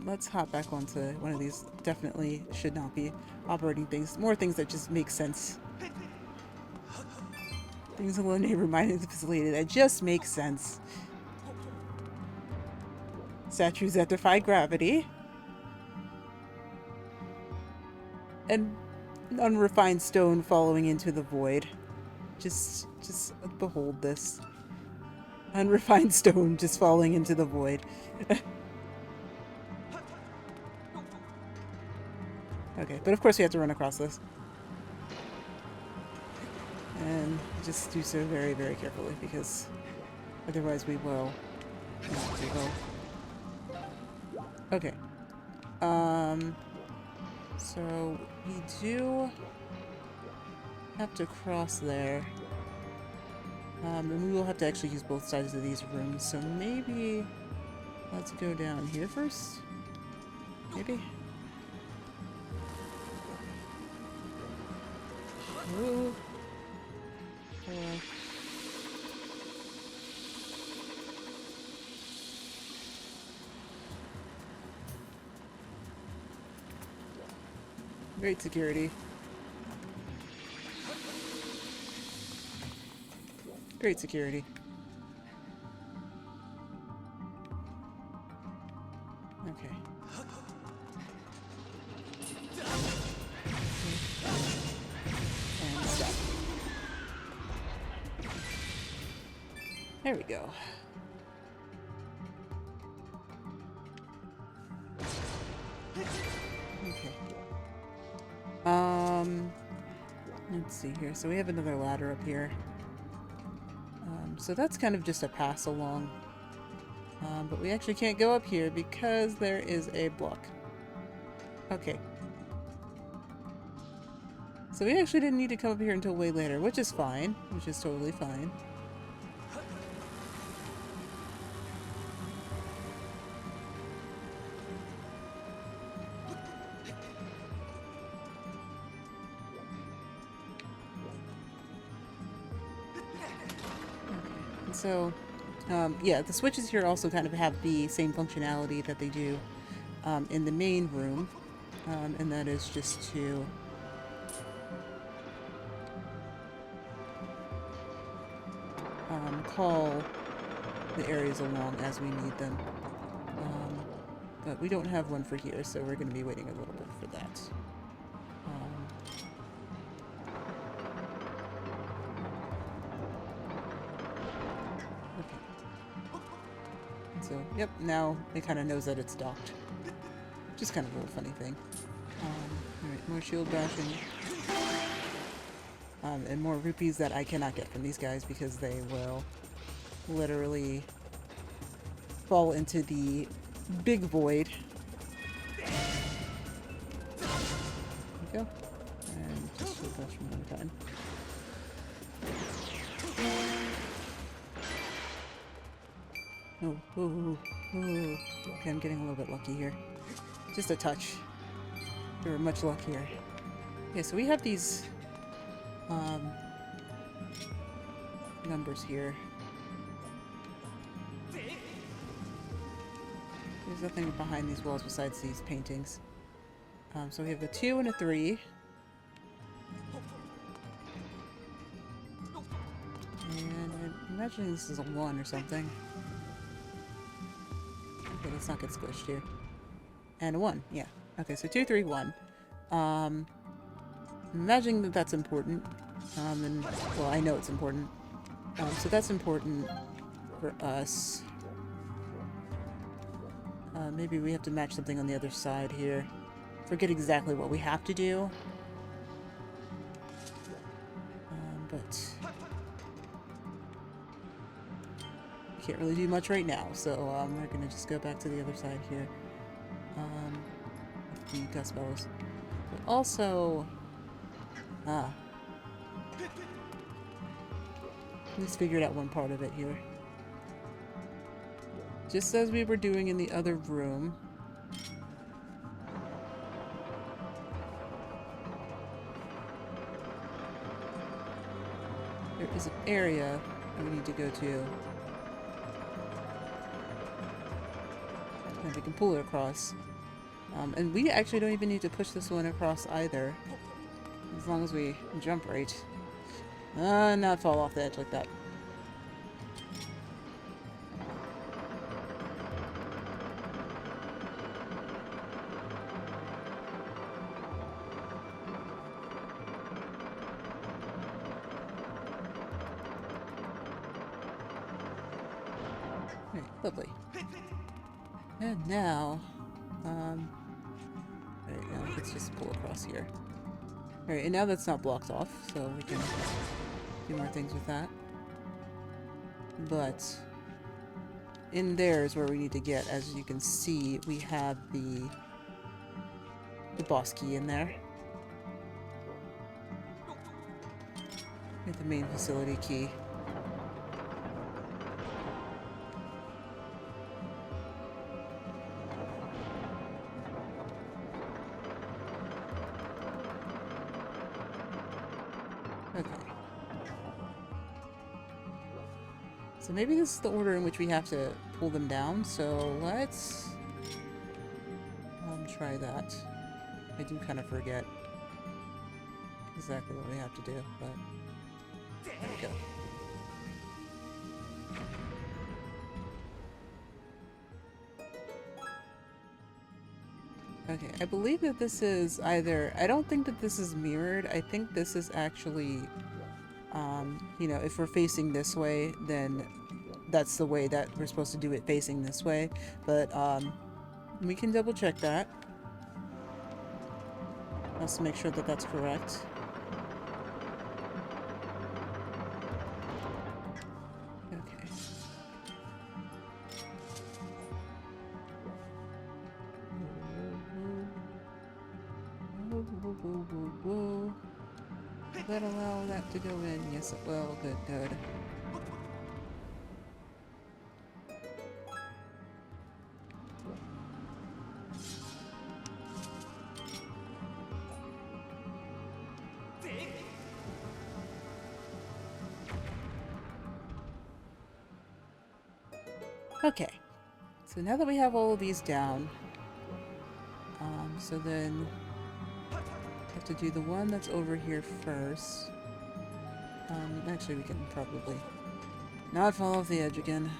Let's hop back onto one of these. Definitely should not be operating things. More things that just make sense. Things in Lanayru mining facility that just make sense. Statues that defy gravity. And unrefined stone following into the void. Just behold this. Unrefined stone just falling into the void. Okay, but of course we have to run across this. And just do so very, very carefully, because otherwise we will not do well. Okay. So we do have to cross there. And we will have to actually use both sides of these rooms, so maybe let's go down here first? Maybe? Ooh. Hello. Great security. Great security. Okay. And stop. There we go. Okay. Let's see here. So we have another ladder up here. So that's kind of just a pass along. But we actually can't go up here because there is a block. Okay. So we actually didn't need to come up here until way later, which is fine. Which is totally fine. So, yeah, the switches here also kind of have the same functionality that they do in the main room, and that is just to call the areas along as we need them. But we don't have one for here, so we're going to be waiting a little bit for that. So, yep, now it kind of knows that it's docked. Just kind of a little funny thing. Alright, more shield bashing. And more rupees that I cannot get from these guys because they will literally fall into the big void. There we go. And just shield bash one more time. Oh, oh, oh. Okay, I'm getting a little bit lucky here. Just a touch. We were much luckier. Okay, so we have these numbers here. There's nothing behind these walls besides these paintings. So we have a 2 and a 3. And I'm imagining this is a 1 or something. Okay, let's not get squished here. And a 1, yeah. Okay, so 2, 3, 1. I'm imagining that that's important. And, well, I know it's important. So that's important for us. Maybe we have to match something on the other side here. Forget exactly what we have to do. But we can't really do much right now, so we're gonna just go back to the other side here. With the gust bellows. But also... at least figured out one part of it here. Just as we were doing in the other room. There is an area we need to go to. And we can pull it across. And we actually don't even need to push this one across either. As long as we jump right. Not fall off the edge like that. Right, lovely. And now, Alright, now let's just pull across here. Alright, and now that's not blocked off, so we can do more things with that. But in there is where we need to get. As you can see, we have the boss key in there. With the main facility key. Okay. So maybe this is the order in which we have to pull them down, so let's try that. I do kind of forget exactly what we have to do, but there we go. Okay, I believe that this is either... I don't think that this is mirrored. I think this is actually, you know, if we're facing this way, then that's the way that we're supposed to do it, facing this way. But, we can double check that. Let's make sure that that's correct. Okay. Will that allow that to go in? Yes, it will. Good, good. Okay, so now that we have all of these down, so then we have to do the one that's over here first. Actually, we can probably not fall off the edge again.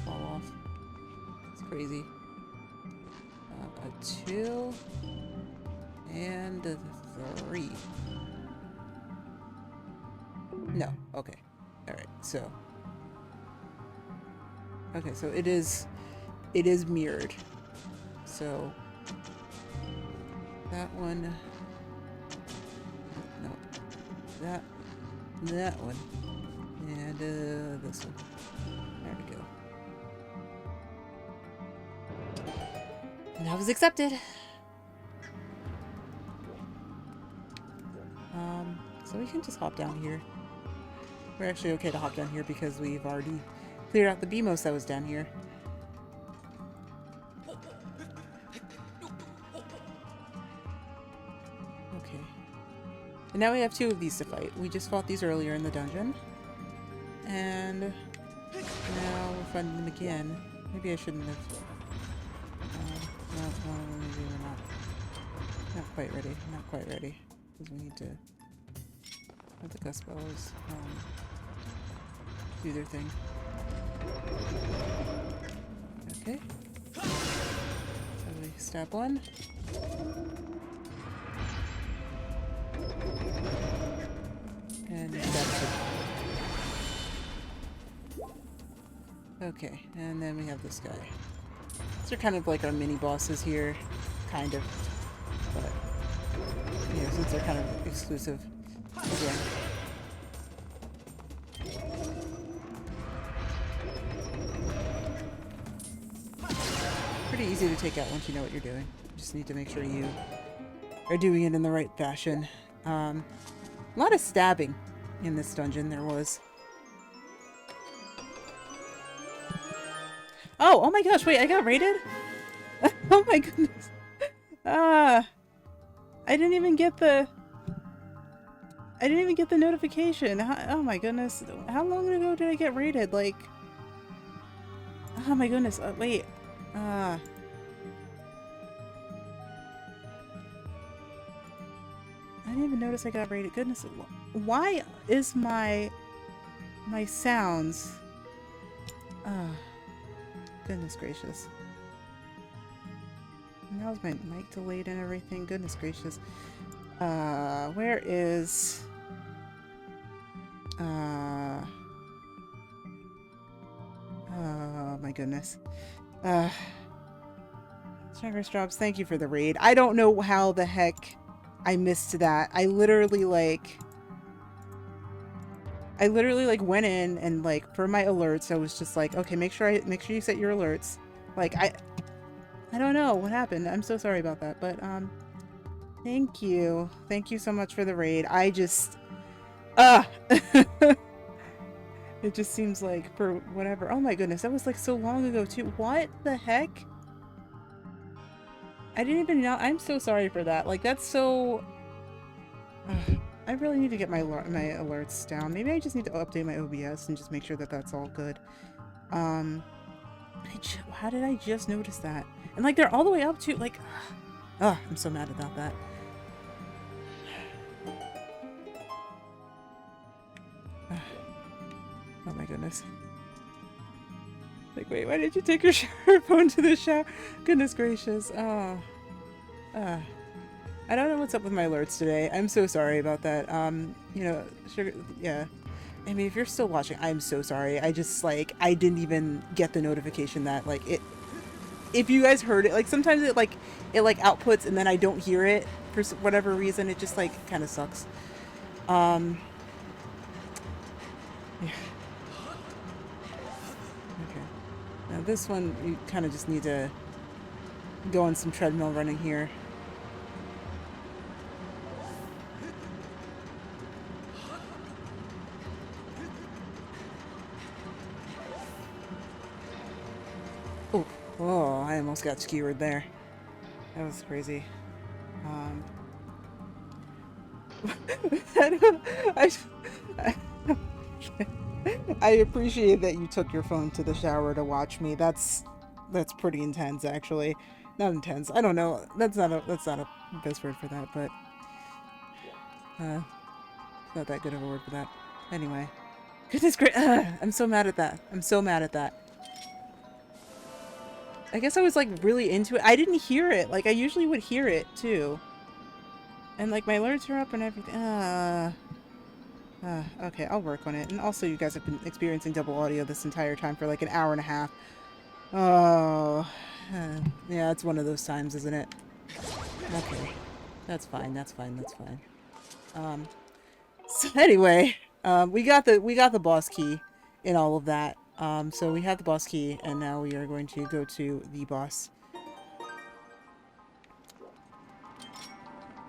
Fall off. It's crazy. A 2 and a 3. No. Okay. Alright, so. Okay, so it is mirrored. So that one. No. That one. And this one. There we go. And that was accepted. So we can just hop down here. We're actually okay to hop down here because we've already cleared out the BMOS that was down here. Okay. And now we have 2 of these to fight. We just fought these earlier in the dungeon. And now we're fighting them again. Maybe I shouldn't have... no, maybe we're not quite ready. Not quite ready. Because we need to have the Cuspellas do their thing. Okay. So we stab one. And stab 2. Okay, and then we have this guy. These are kind of like our mini bosses here. Kind of. But, you know, since they're kind of exclusive. Again. Pretty easy to take out once you know what you're doing. You just need to make sure you are doing it in the right fashion. A lot of stabbing in this dungeon there was. Oh my gosh, wait, I got raided? Oh my goodness. I didn't even get the notification. Oh my goodness. How long ago did I get raided? Like, oh my goodness. Wait. I didn't even notice I got raided. Goodness. Why is my sounds... Goodness gracious. How's my mic delayed and everything? Goodness gracious. Where is... oh my goodness. Chakras Drops, thank you for the raid. I don't know how the heck I missed that. I literally like went in and like for my alerts I was just like, okay, make sure you set your alerts. Like I don't know what happened. I'm so sorry about that. But thank you. Thank you so much for the raid. I just it just seems like for whatever. Oh my goodness, that was like so long ago too. What the heck? I didn't even know. I'm so sorry for that. Like that's so I really need to get my alerts down. Maybe I just need to update my OBS and just make sure that that's all good. How did I just notice that? And like they're all the way up to like I'm so mad about that. Oh my goodness. Like, wait, why did you take your shower phone to the shower? Goodness gracious. Oh. I don't know what's up with my alerts today. I'm so sorry about that. You know, sugar, yeah. I mean, if you're still watching, I'm so sorry. I just, like, I didn't even get the notification that, like, it... If you guys heard it, like, sometimes it outputs and then I don't hear it for whatever reason. It just, like, kind of sucks. Yeah. Okay. Now this one, you kind of just need to go on some treadmill running here. Oh, I almost got skewered there. That was crazy. I appreciate that you took your phone to the shower to watch me. That's pretty intense, actually. Not intense. I don't know. That's not a best word for that, but not that good of a word for that. Anyway, goodness gracious, I'm so mad at that. I'm so mad at that. I guess I was like really into it. I didn't hear it. Like I usually would hear it too. And like my alerts are up and everything. Okay, I'll work on it. And also you guys have been experiencing double audio this entire time for like an hour and a half. Oh, yeah, it's one of those times, isn't it? Okay, that's fine. That's fine. That's fine. So anyway, we got the boss key in all of that. So we have the boss key, and now we are going to go to the boss.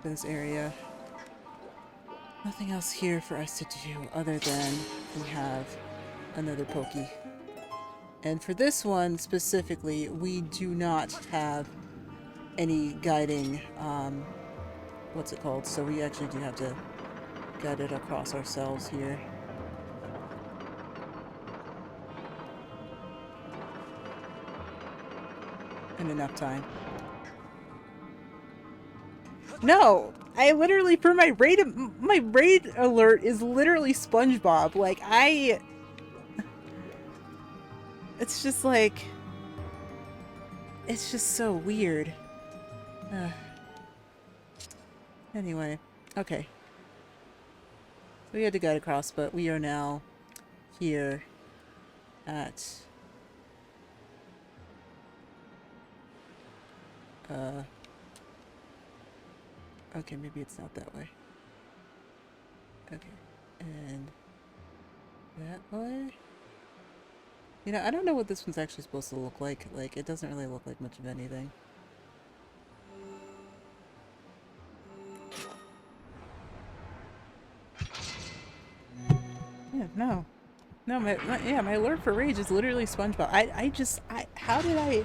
This area. Nothing else here for us to do other than we have another Pokey. And for this one specifically, we do not have any guiding, what's it called? So we actually do have to guide it across ourselves here. In enough time. No! I literally, for my raid alert is literally SpongeBob. Like, it's just like... It's just so weird. Anyway, okay. So we had to guide across, but we are now here at... Okay, maybe it's not that way. Okay, and that way? You know, I don't know what this one's actually supposed to look like. Like, it doesn't really look like much of anything. Yeah, no. No, my alert for rage is literally SpongeBob. How did I...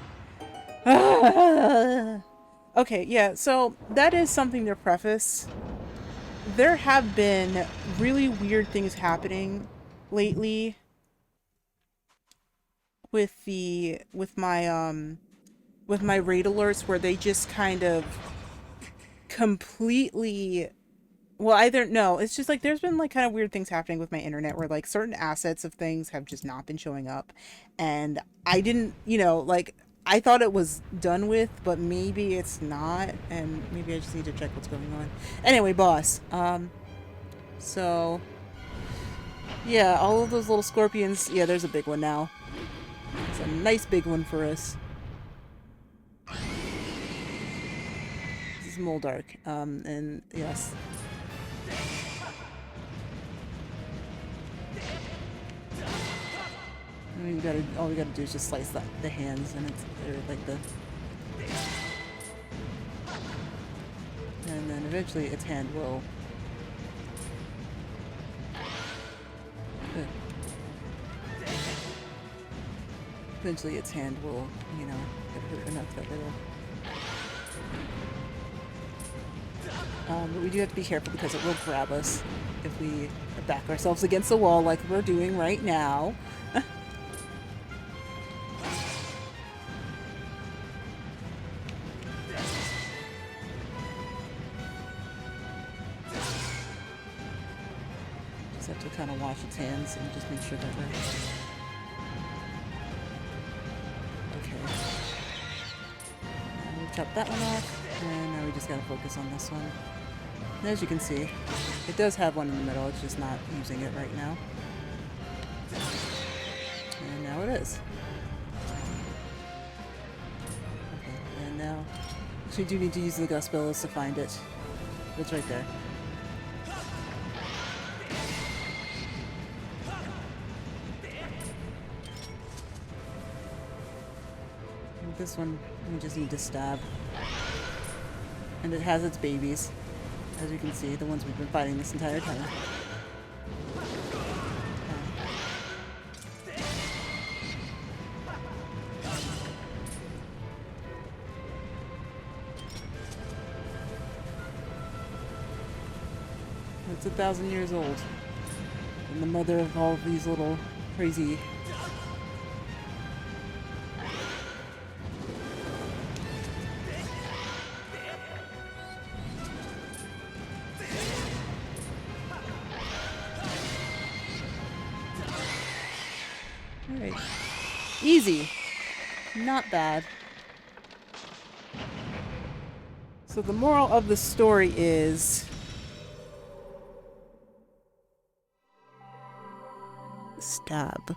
Okay, yeah, so that is something to preface. There have been really weird things happening lately with my raid alerts where they just kind of completely... Well, it's just like there's been like kind of weird things happening with my internet where like certain assets of things have just not been showing up. And I didn't, you know, like I thought it was done with, but maybe it's not, and maybe I just need to check what's going on. Anyway, boss. So yeah, all of those little scorpions. Yeah, there's a big one now. It's a nice big one for us. This is Moldark. And yes. All we gotta do is just slice the hands, and they're like the. And then eventually its hand will. Eventually its hand will, you know, get hurt enough that it'll. But we do have to be careful because it will grab us if we back ourselves against the wall like we're doing right now. Just have to kind of wash its hands and just make sure that we're... Okay. Now we've chopped that one off, and now we just gotta focus on this one. And as you can see, it does have one in the middle, it's just not using it right now. And now it is. Okay, and now... So we do need to use the gust billows to find it. It's right there. And this one, we just need to stab. And it has its babies. As you can see, the ones we've been fighting this entire time. It's 1,000 years old. And the mother of all of these little crazy... Alright. Easy. Not bad. So the moral of the story is... Stab.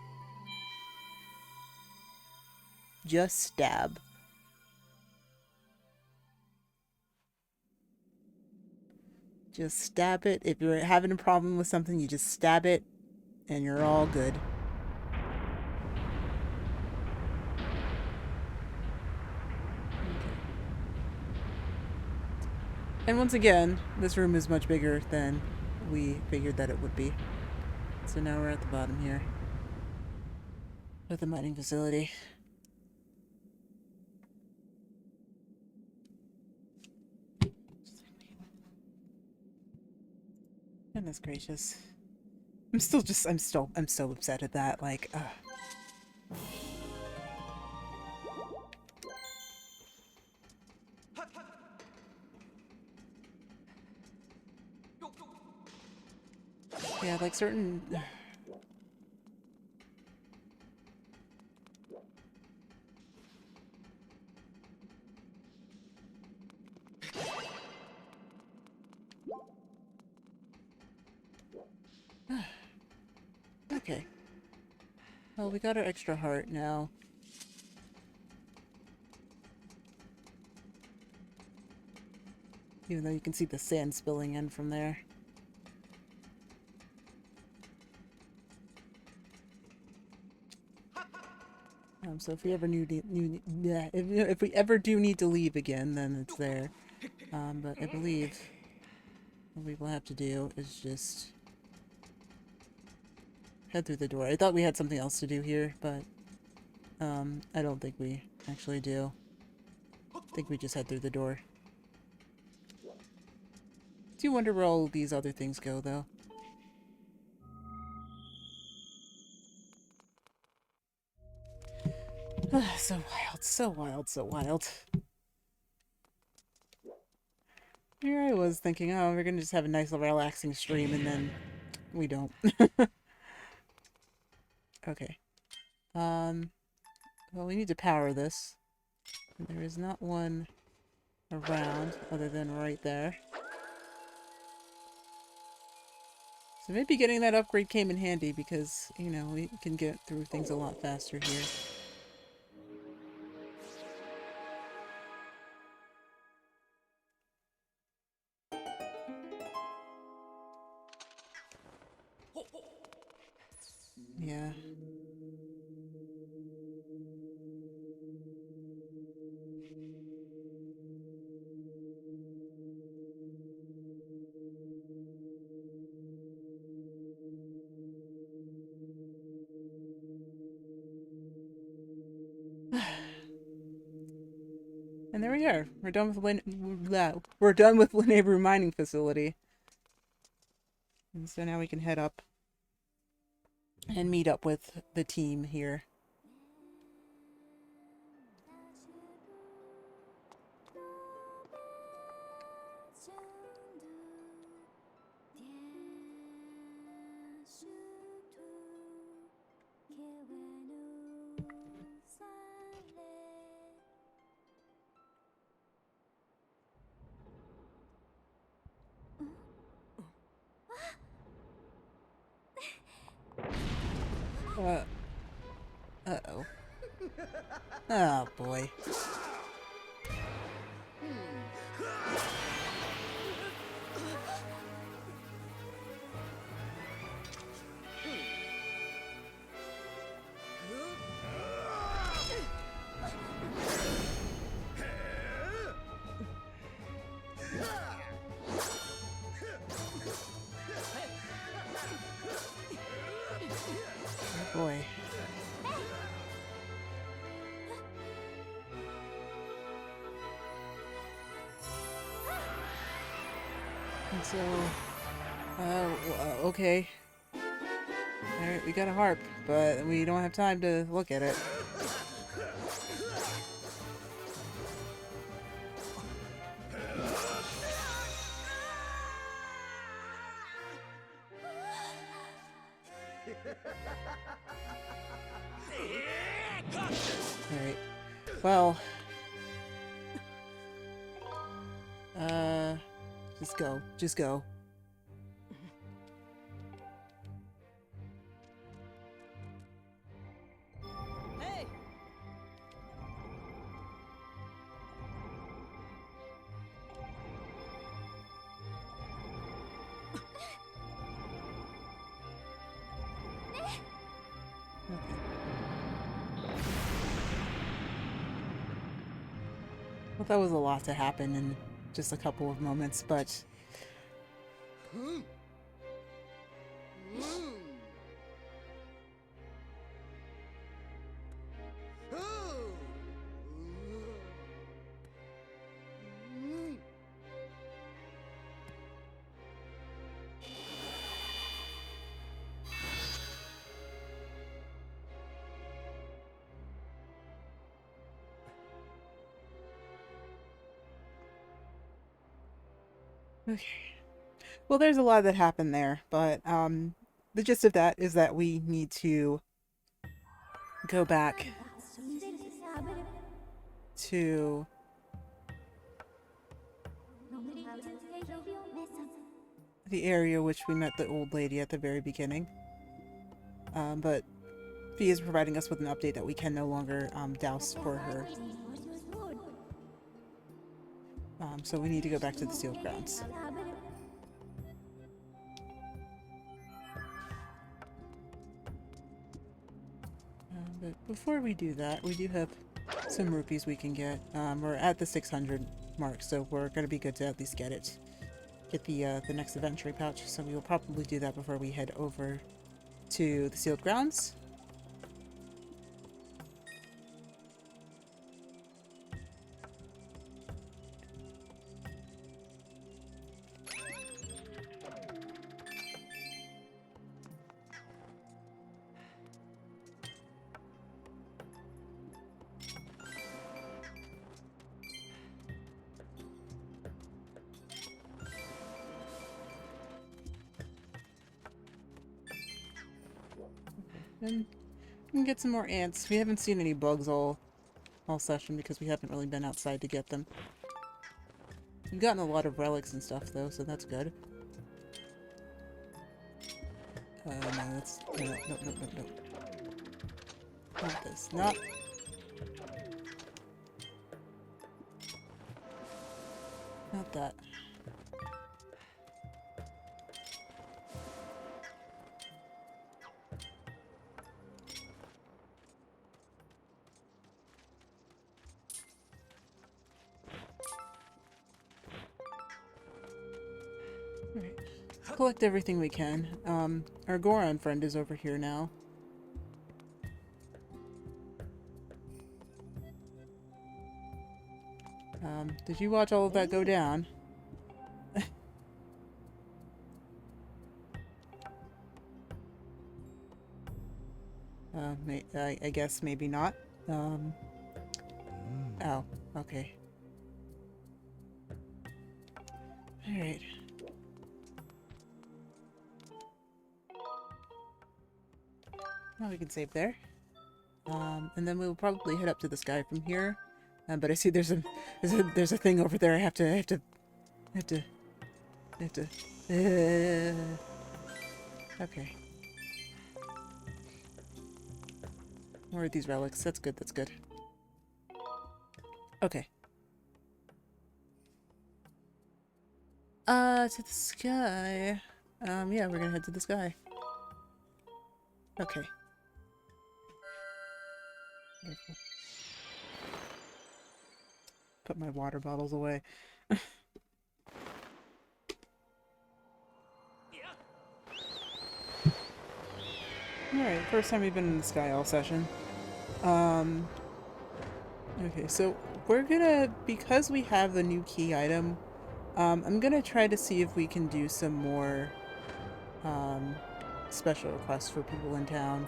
Just stab. Just stab it. If you're having a problem with something, you just stab it, and you're all good. And once again, this room is much bigger than we figured that it would be. So now we're at the bottom here. At the mining facility. Goodness gracious. I'm so upset at that, like, yeah, like certain... Okay. Well, we got our extra heart now. Even though you can see the sand spilling in from there. So if we ever if we ever do need to leave again, then it's there. But I believe what we will have to do is just head through the door. I thought we had something else to do here, but I don't think we actually do. I think we just head through the door. Do you wonder where all these other things go, though? So wild, so wild, so wild. Here I was thinking, oh, we're gonna just have a nice little relaxing stream, and then we don't. Okay. Well, we need to power this. There is not one around other than right there. So maybe getting that upgrade came in handy because, you know, we can get through things a lot faster here. Yeah. And there we are. We're done with we're done with Lanayru mining facility. And so now we can head up and meet up with the team here. Uh-oh. Oh, boy. Oh, boy. And so, okay. Alright, we got a harp, but we don't have time to look at it. Alright. Well. Just go. Just go. Hey! Well, that was a lot to happen in just a couple of moments, but... Okay. Well, there's a lot that happened there, but the gist of that is that we need to go back to the area which we met the old lady at the very beginning. But Fee is providing us with an update that we can no longer douse for her. So we need to go back to the sealed grounds. But before we do that, we do have some rupees we can get. We're at the 600 mark, so we're going to be good to at least get it. Get the next inventory pouch, so we will probably do that before we head over to the sealed grounds. And we can get some more ants. We haven't seen any bugs all all session because we haven't really been outside to get them. We've gotten a lot of relics and stuff though, so that's good. No, that's... No, no, no, no, no. Not this. Not... Not that. Alright. Collect everything we can. Our Goron friend is over here now. Did you watch all of that go down? I guess maybe not. Oh, okay. Alright. Well, we can save there. And then we'll probably head up to the sky from here. But I see there's a thing over there. I have to. Okay. More of these relics. That's good. That's good. Okay. To the sky. Yeah, we're gonna head to the sky. Okay. Wonderful. Put my water bottles away. Alright, first time we've been in the sky all session. Okay, so we're gonna, because we have the new key item, I'm gonna try to see if we can do some more, special requests for people in town.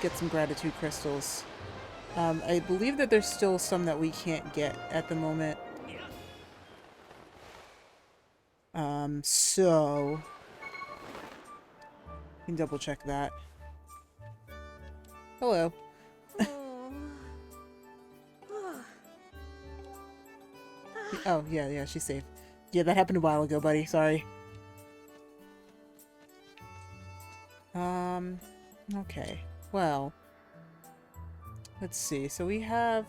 Get some gratitude crystals. I believe that there's still some that we can't get at the moment. So... you can double check that. Hello. Oh, yeah, she's safe. Yeah, that happened a while ago, buddy. Sorry. Okay. Well... let's see. So we have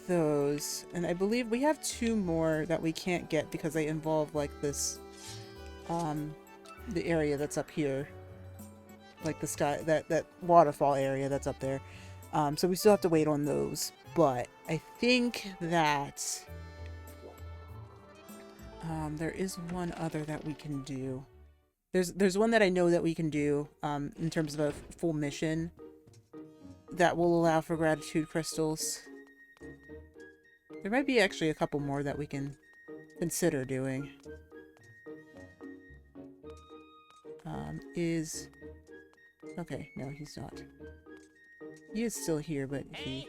those, and I believe we have 2 more that we can't get because they involve, like, this, the area that's up here. Like the sky, that waterfall area that's up there. So we still have to wait on those, but I think that, there is one other that we can do. There's one that I know that we can do, in terms of a full mission that will allow for gratitude crystals. There might be actually a couple more that we can consider doing. Okay, no, he's not. He is still here, but he...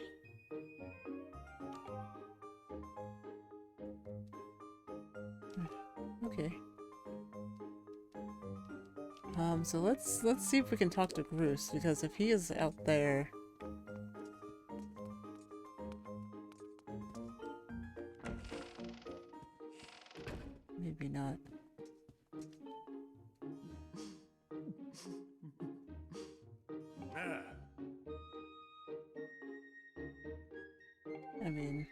Okay. So let's see if we can talk to Bruce, because if he is out there... maybe not. I mean...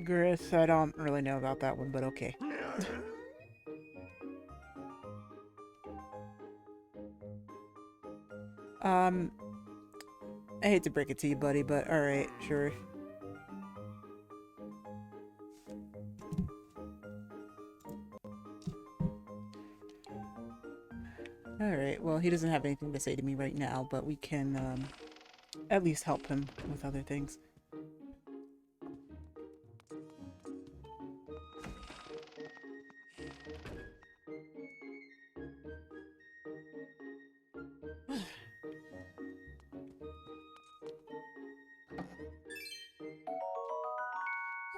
Gris, I don't really know about that one, but okay. I hate to break it to you, buddy, but alright, sure. Alright, well, he doesn't have anything to say to me right now, but we can, at least help him with other things.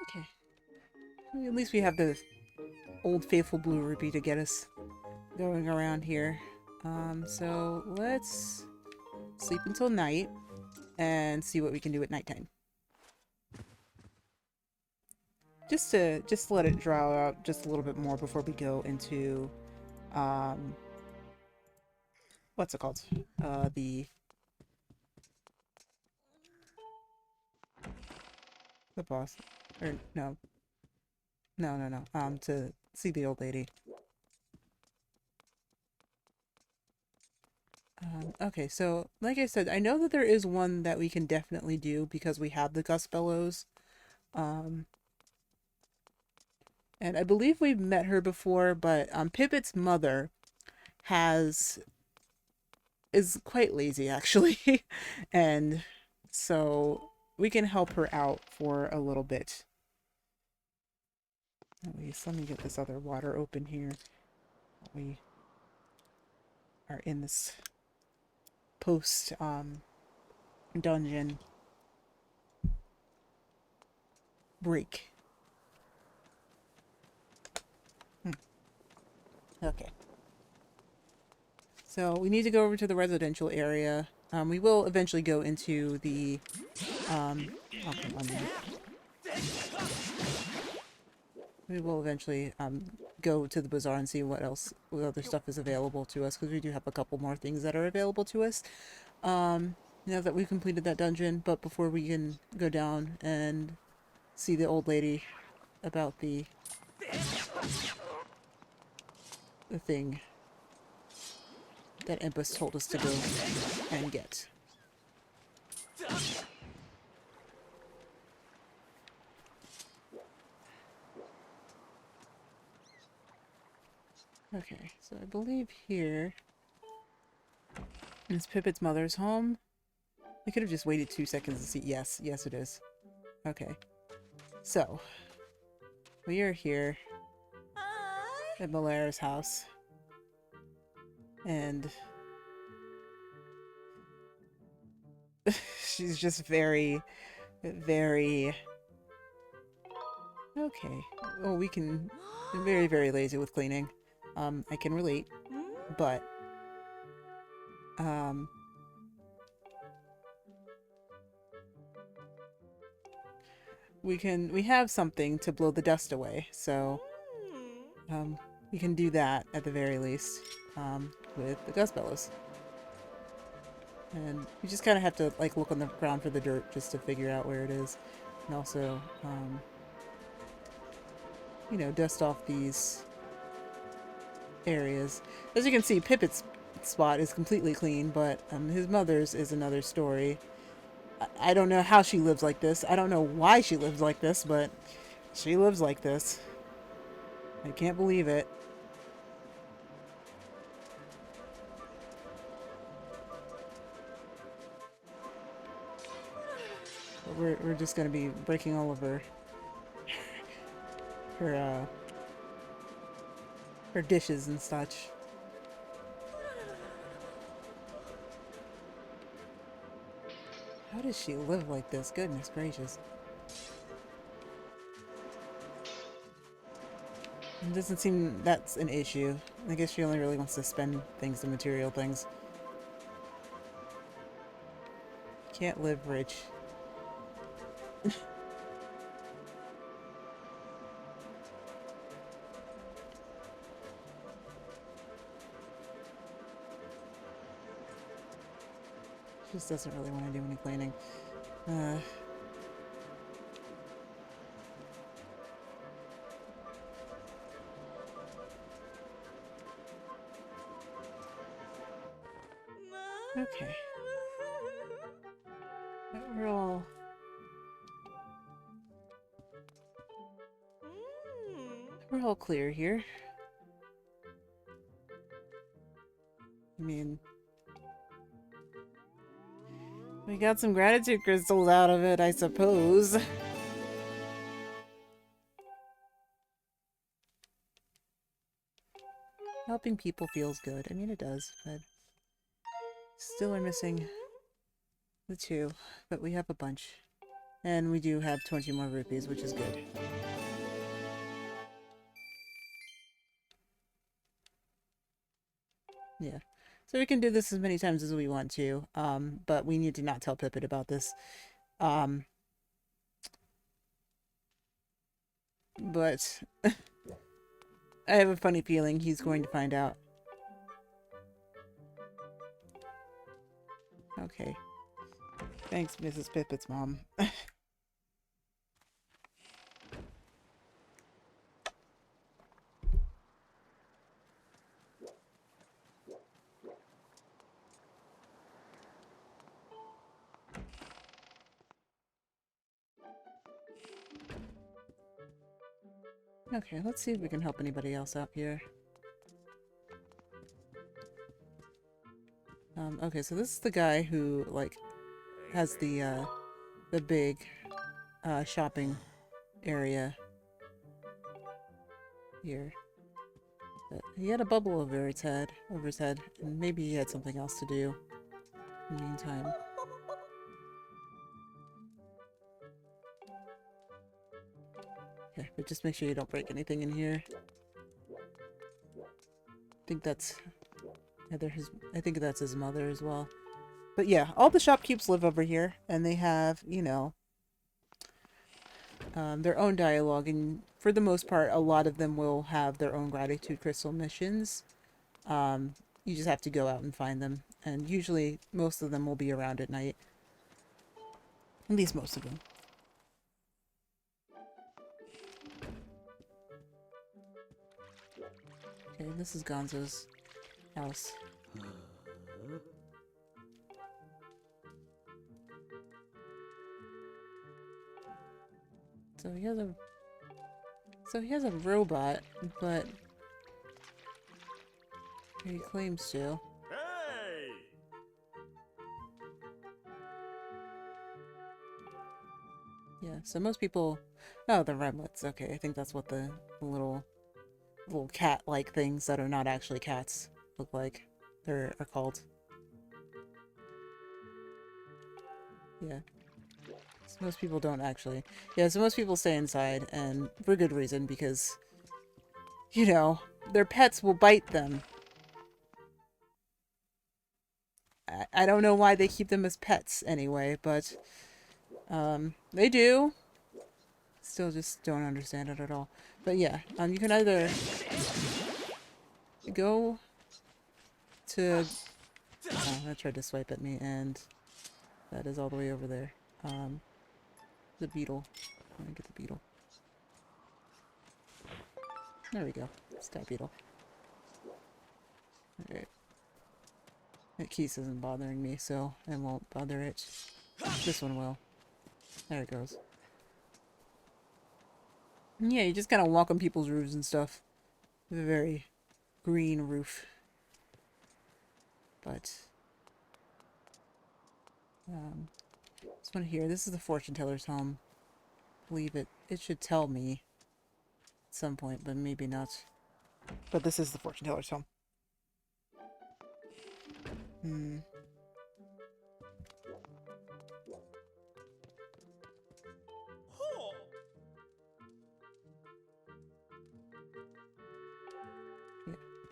Okay. At least we have the old faithful blue rupee to get us going around here. So let's sleep until night and see what we can do at nighttime. Just to let it draw out just a little bit more before we go into what's it called? The boss. Or no. No. To see the old lady. Okay, so like I said, I know that there is one that we can definitely do because we have the Gust Bellows. And I believe we've met her before, but Pipit's mother is quite lazy actually. And so we can help her out for a little bit. At least let me get this other water open here. We are in this post dungeon break. Okay. So we need to go over to the residential area. We will eventually go into the oh, come on now. We will eventually go to the bazaar and see what other stuff is available to us, because we do have a couple more things that are available to us now that we've completed that dungeon. But before we can go down and see the old lady about the thing that Impus told us to go and get. Okay, so I believe here is Pipit's mother's home. We could have just waited 2 seconds to see. Yes, it is. Okay. So, we are here at Malara's house. And she's just very, very... Okay. Oh, we can... Very, very lazy with cleaning. I can relate. But... we have something to blow the dust away, so we can do that at the very least with the Gust Bellows. And we just kind of have to like look on the ground for the dirt just to figure out where it is, and also you know, dust off these areas. As you can see, Pipit's spot is completely clean, but his mother's is another story. I don't know how she lives like this. I don't know why she lives like this, but she lives like this. I can't believe it. But we're just gonna be breaking all of her dishes and such. How does she live like this? Goodness gracious. It doesn't seem that's an issue. I guess she only really wants to spend things on material things. Can't live rich. Just doesn't really want to do any cleaning. Okay. We're all clear here. I mean, we got some gratitude crystals out of it, I suppose. Helping people feels good. I mean, it does, but still are missing the 2. But we have a bunch. And we do have 20 more rupees, which is good. Yeah. So we can do this as many times as we want to, but we need to not tell Pippin about this. Um, but I have a funny feeling he's going to find out. Okay. Thanks, Mrs. Pippin's mom. Okay, let's see if we can help anybody else out here. Okay, so this is the guy who, like, has the big, shopping area here. But he had a bubble over his head, and maybe he had something else to do in the meantime. Okay, but just make sure you don't break anything in here. I think that's I think that's his mother as well. But yeah, all the shopkeepers live over here, and they have, you know, their own dialogue, and for the most part, a lot of them will have their own gratitude crystal missions. You just have to go out and find them, and usually most of them will be around at night. At least most of them. Okay, this is Gonzo's house. So he has a robot, but he claims to. Hey! Yeah, so most people... Oh, the remlets. Okay, I think that's what the little cat-like things that are not actually cats look like. Are called. Yeah. So most people don't actually... Yeah, so most people stay inside, and for good reason, because, you know, their pets will bite them. I don't know why they keep them as pets anyway, but they do. Still just don't understand it at all. But yeah, you can either go to... Oh, that tried to swipe at me, and that is all the way over there. The beetle. I'm gonna get the beetle. There we go. Stat beetle. Alright. That keys isn't bothering me, so I won't bother it. This one will. There it goes. And yeah, you just kind of walk on people's roofs and stuff. A very green roof. But... this one here, this is the fortune teller's home. I believe it should tell me at some point, but maybe not. But this is the fortune teller's home. Yeah.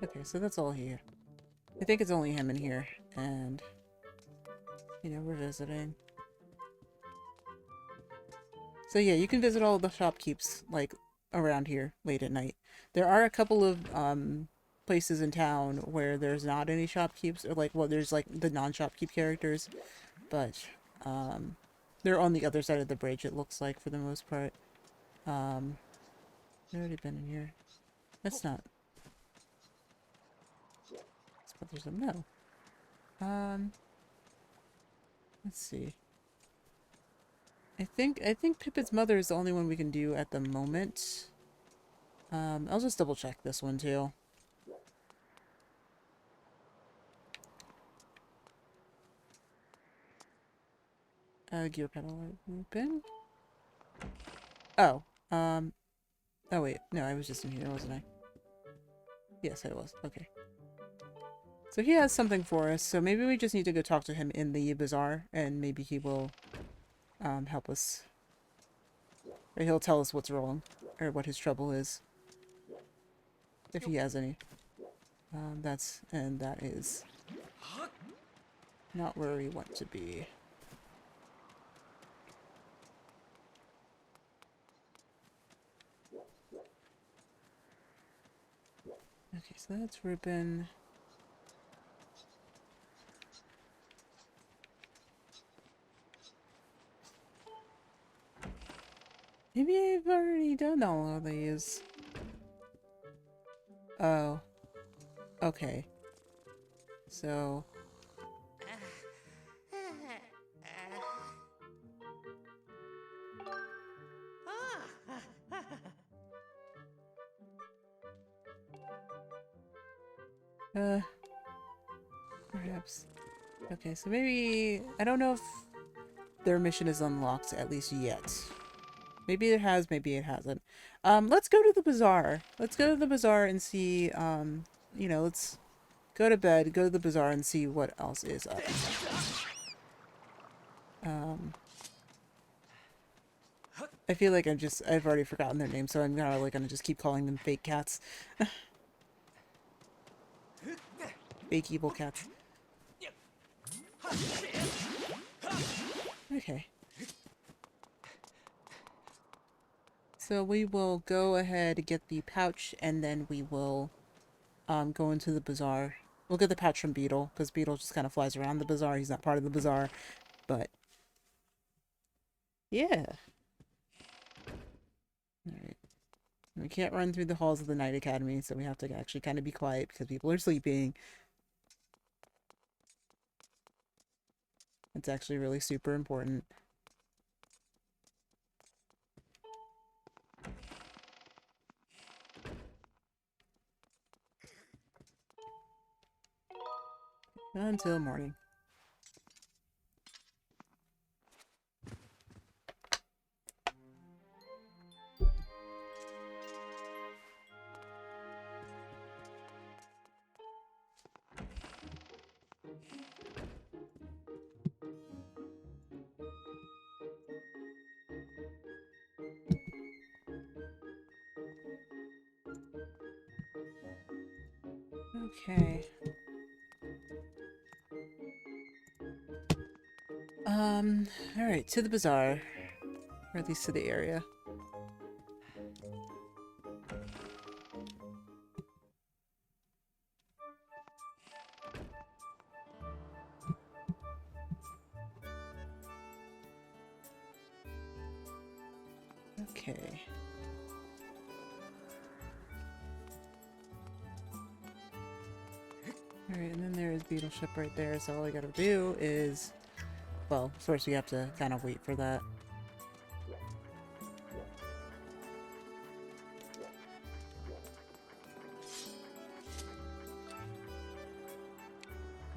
Okay, so that's all here. I think it's only him in here, and you know, we're visiting. So yeah, you can visit all the shopkeepers, like, around here late at night. There are a couple of places in town where there's not any shopkeepers, or like, well, there's like the non-shopkeep characters, but they're on the other side of the bridge, it looks like, for the most part. I've already been in here. That's not... But there's a no. Let's see. I think Pippin's mother is the only one we can do at the moment. I'll just double check this one too. Gear pedal open. Oh, oh wait, no, I was just in here, wasn't I? Yes, I was. Okay. So he has something for us, so maybe we just need to go talk to him in the bazaar, and maybe he will, help us. Or he'll tell us what's wrong, or what his trouble is. If he has any. That is not where we want to be. Okay, so that's Reuben. Maybe I've already done all of these. Oh. Okay. So... perhaps. Okay, so maybe... I don't know if their mission is unlocked, at least yet. Maybe it has, maybe it hasn't. Let's go to the bazaar. Let's go to the bazaar and see, you know, let's go to bed, go to the bazaar and see what else is up. I feel like I've already forgotten their names, so I'm kind of like gonna just keep calling them fake cats. Fake evil cats. Okay. So we will go ahead and get the pouch, and then we will go into the bazaar. We'll get the pouch from Beetle, because Beetle just kind of flies around the bazaar. He's not part of the bazaar, but yeah. Alright. We can't run through the halls of the Night Academy, so we have to actually kind of be quiet because people are sleeping. It's actually really super important. Until morning. Okay. Alright, to the bazaar. Or at least to the area. Okay. Alright, and then there is Beetle Ship right there, so all I gotta do is... Well, first we have to kind of wait for that.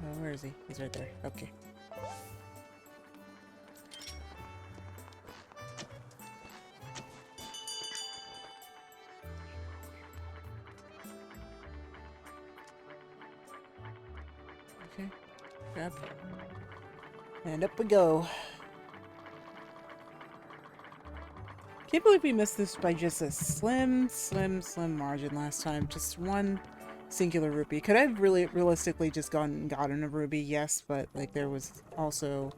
Oh, where is he? He's right there. Okay. Okay. Grab. And up we go. Can't believe we missed this by just a slim margin last time. Just one singular rupee. Could I have really realistically just gone and gotten a ruby? Yes, but like there was also...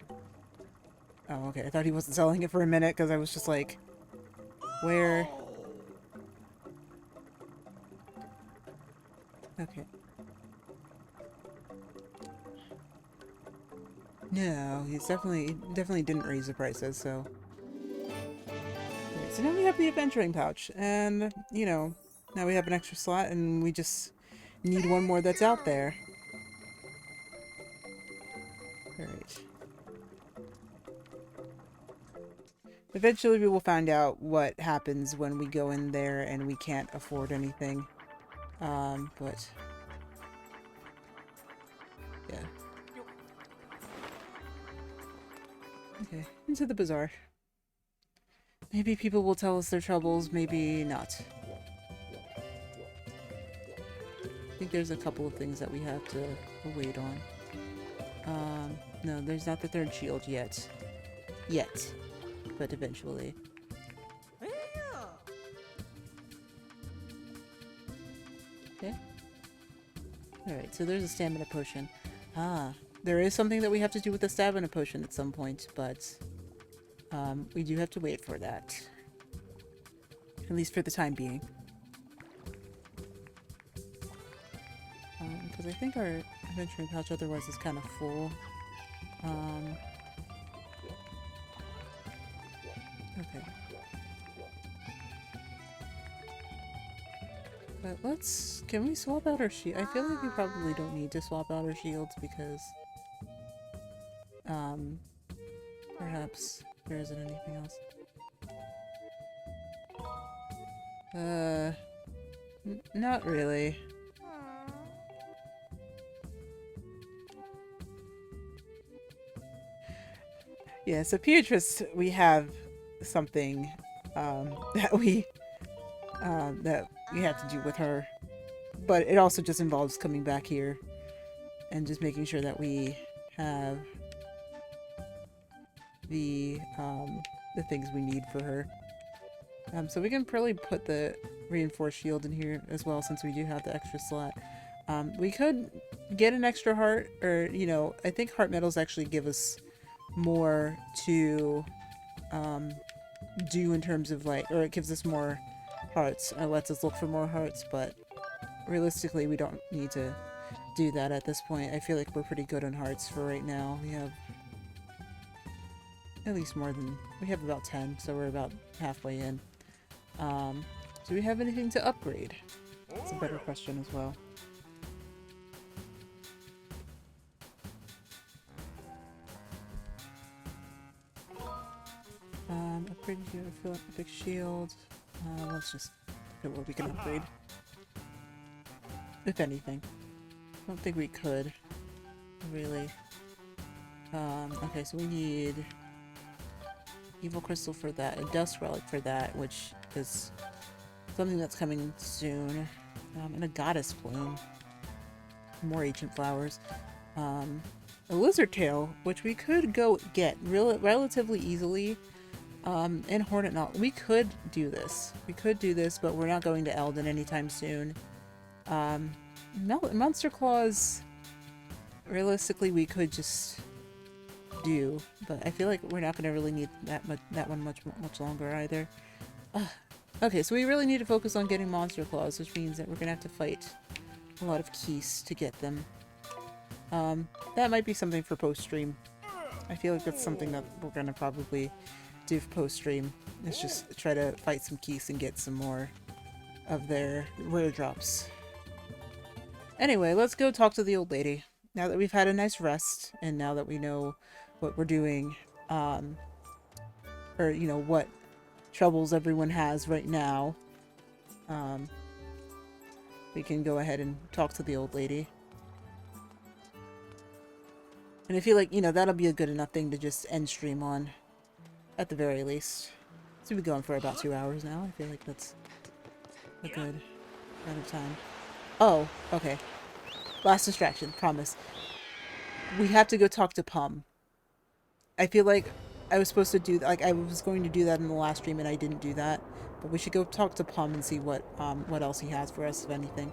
Oh, okay. I thought he wasn't selling it for a minute because I was just like, where? Okay. No, he's definitely didn't raise the prices, so... So now we have the adventuring pouch, and, you know, now we have an extra slot, and we just need one more that's out there. Alright. Eventually we will find out what happens when we go in there and we can't afford anything. But... yeah. Okay, into the bazaar. Maybe people will tell us their troubles, maybe not. I think there's a couple of things that we have to wait on. No, there's not the third shield yet. Yet. But eventually. Okay. Alright, so there's a stamina potion. Ah, there is something that we have to do with the stamina potion at some point, but we do have to wait for that. At least for the time being. Because I think our adventuring pouch otherwise is kind of full. Okay. But can we swap out our shield? I feel like we probably don't need to swap out our shields because, perhaps there isn't anything else. Not really. Yeah, so Beatrice, we have something, that we have to do with her. But it also just involves coming back here and just making sure that we have the things we need for her. So we can probably put the reinforced shield in here as well since we do have the extra slot. We could get an extra heart, or, you know, I think heart medals actually give us more to do in terms of, like, or it gives us more hearts. It lets us look for more hearts, but realistically we don't need to do that at this point. I feel like we're pretty good on hearts for right now. We have at least more than, we have about 10, so we're about halfway in. Do we have anything to upgrade? That's a better question as well. Upgrade here, fill up the big shield. Let's just look at what we can upgrade. If anything. I don't think we could. Really. Okay, so we need Evil Crystal for that, a Dust Relic for that, which is something that's coming soon. And a Goddess Plume. More Ancient Flowers. A Lizard Tail, which we could go get relatively easily. And Hornet Knot. We could do this. We could do this, but we're not going to Eldin anytime soon. Monster Claws, realistically, we could just do, but I feel like we're not going to really need that one much longer either. Okay, so we really need to focus on getting Monster Claws, which means that we're going to have to fight a lot of keys to get them. That might be something for post-stream. I feel like that's something that we're going to probably do for post-stream. Let's just try to fight some keys and get some more of their rare drops. Anyway, let's go talk to the old lady. Now that we've had a nice rest, and now that we know what we're doing, or, you know, what troubles everyone has right now, we can go ahead and talk to the old lady. And I feel like, you know, that'll be a good enough thing to just end stream on, at the very least. So we've been going for about 2 hours now. I feel like that's a good amount of time. Oh, okay. Last distraction, promise. We have to go talk to Pum. I feel like I was supposed to do, like, I was going to do that in the last stream and I didn't do that. But we should go talk to Pum and see what else he has for us, if anything.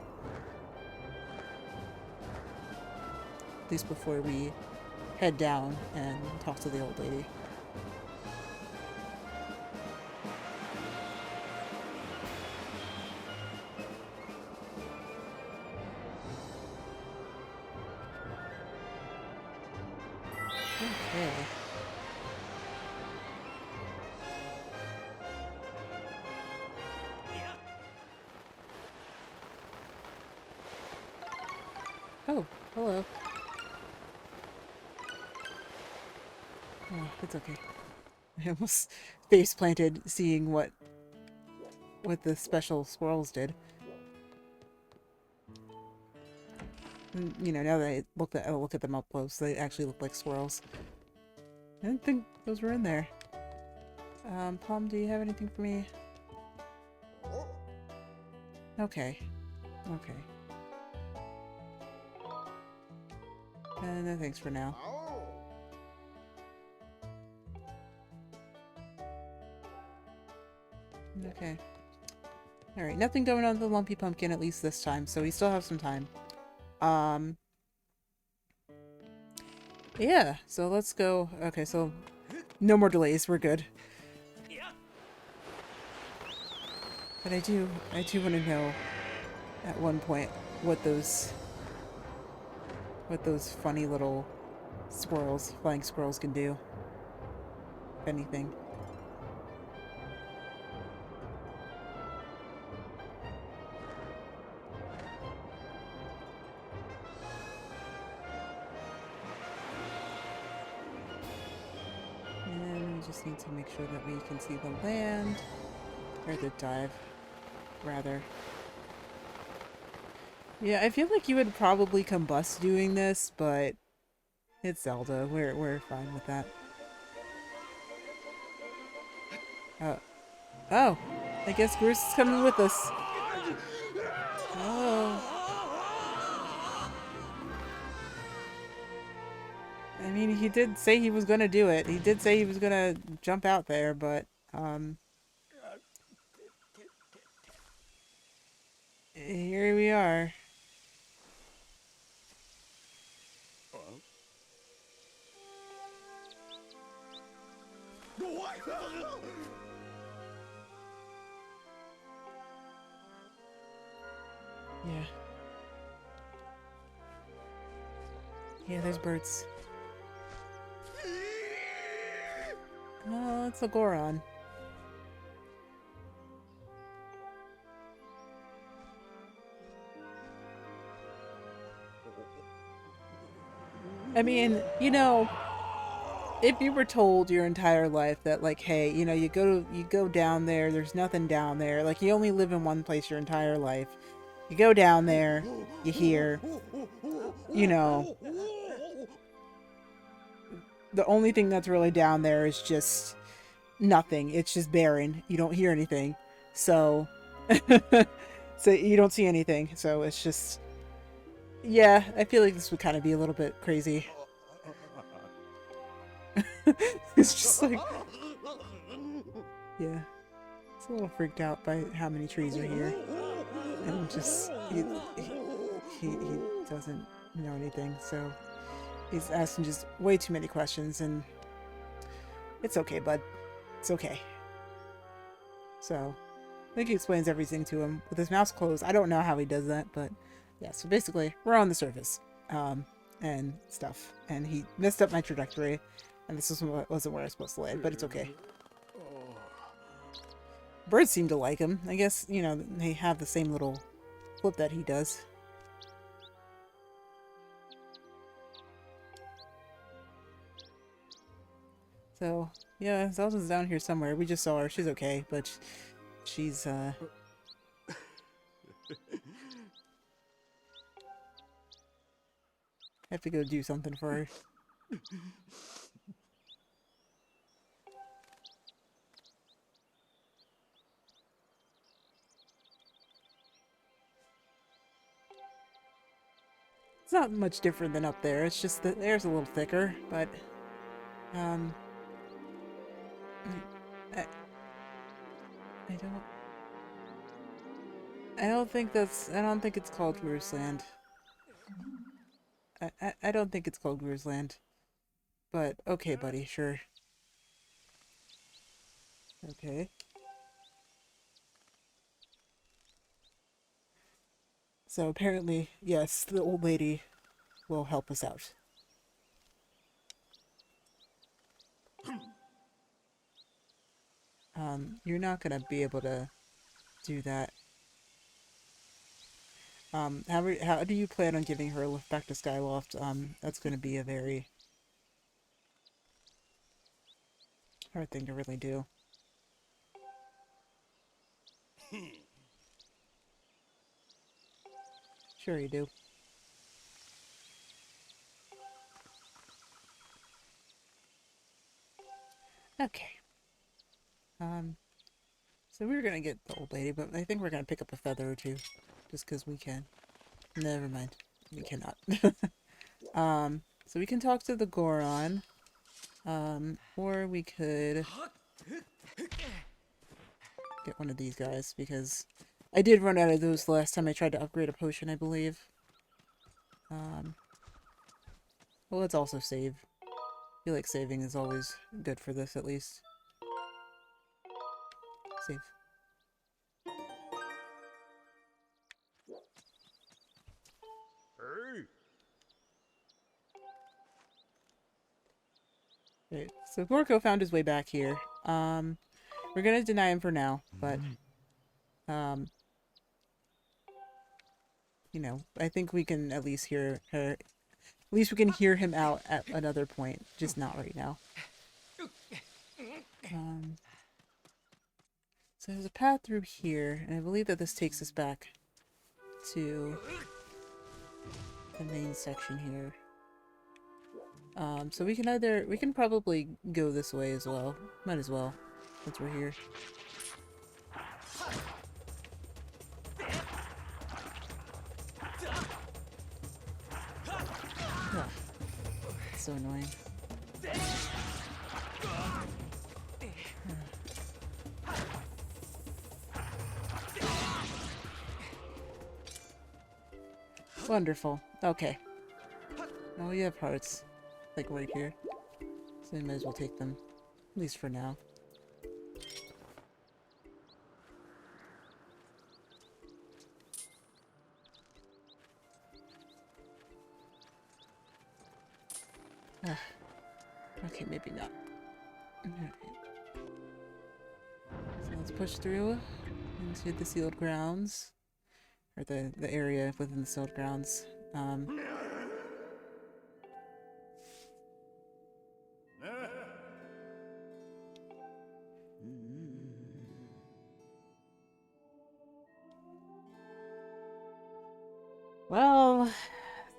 At least before we head down and talk to the old lady. Okay. Oh, hello. Oh, it's okay. I almost face planted seeing what the special squirrels did. And, you know, now that I look at them up close, they actually look like squirrels. I didn't think those were in there. Palm, do you have anything for me? Okay. Okay. No thanks for now. Okay. Alright, nothing going on with the Lumpy Pumpkin, at least this time, so we still have some time. Um, yeah, so let's go. Okay, so no more delays. We're good. But I do want to know at one point what those funny little squirrels, flying squirrels can do. If anything. And we just need to make sure that we can see the land. Or the dive, rather. Yeah, I feel like you would probably combust doing this, but it's Zelda. We're fine with that. Oh, I guess Bruce is coming with us. Oh. I mean, he did say he was gonna do it. He did say he was gonna jump out there, but, here we are. Yeah. Yeah, there's birds. Oh, it's a Goron. I mean, you know, if you were told your entire life that, like, hey, you know, you go down there, there's nothing down there, like, you only live in one place your entire life, you go down there, you hear, you know, the only thing that's really down there is just nothing. It's just barren. You don't hear anything, so so you don't see anything. So it's just, yeah. I feel like this would kind of be a little bit crazy. It's just like, yeah, it's a little freaked out by how many trees are here, and just he doesn't know anything, so he's asking just way too many questions, and it's okay, bud. It's okay. So I think he explains everything to him with his mouth closed. I don't know how he does that, but yeah. So basically, we're on the surface, and stuff, and he messed up my trajectory, and this wasn't where I was supposed to land, but it's okay. Birds seem to like him. I guess, you know, they have the same little flip that he does. So, yeah, Zelda's down here somewhere. We just saw her. She's okay, but she's, have to go do something for her. It's not much different than up there. It's just the air's a little thicker, but, um, I, I don't think it's called Gruisland. I don't think it's called Gruisland. But, okay, buddy, sure. Okay. So apparently, yes, the old lady will help us out. You're not gonna be able to do that. How do you plan on giving her a lift back to Skyloft? That's gonna be a very hard thing to really do. Sure you do. Okay. So we're gonna get the old lady, but I think we're gonna pick up a feather or two. Just because we can. Never mind. We cannot. So we can talk to the Goron. Or we could get one of these guys, because I did run out of those last time I tried to upgrade a potion, I believe. Well, let's also save. I feel like saving is always good for this, at least. Save. Right, so Gorko found his way back here. We're gonna deny him for now, but, you know, I think we can at least hear her. At least we can hear him out at another point, just not right now. So there's a path through here, and I believe that this takes us back to the main section here. So we can probably go this way as well. Might as well, since we're here. Ugh. It's so annoying. Wonderful. Okay. Now we have hearts. Like right here. So we might as well take them. At least for now. Okay, maybe not. Alright. So let's push through into the sealed grounds. Or the area within the sealed grounds. Well,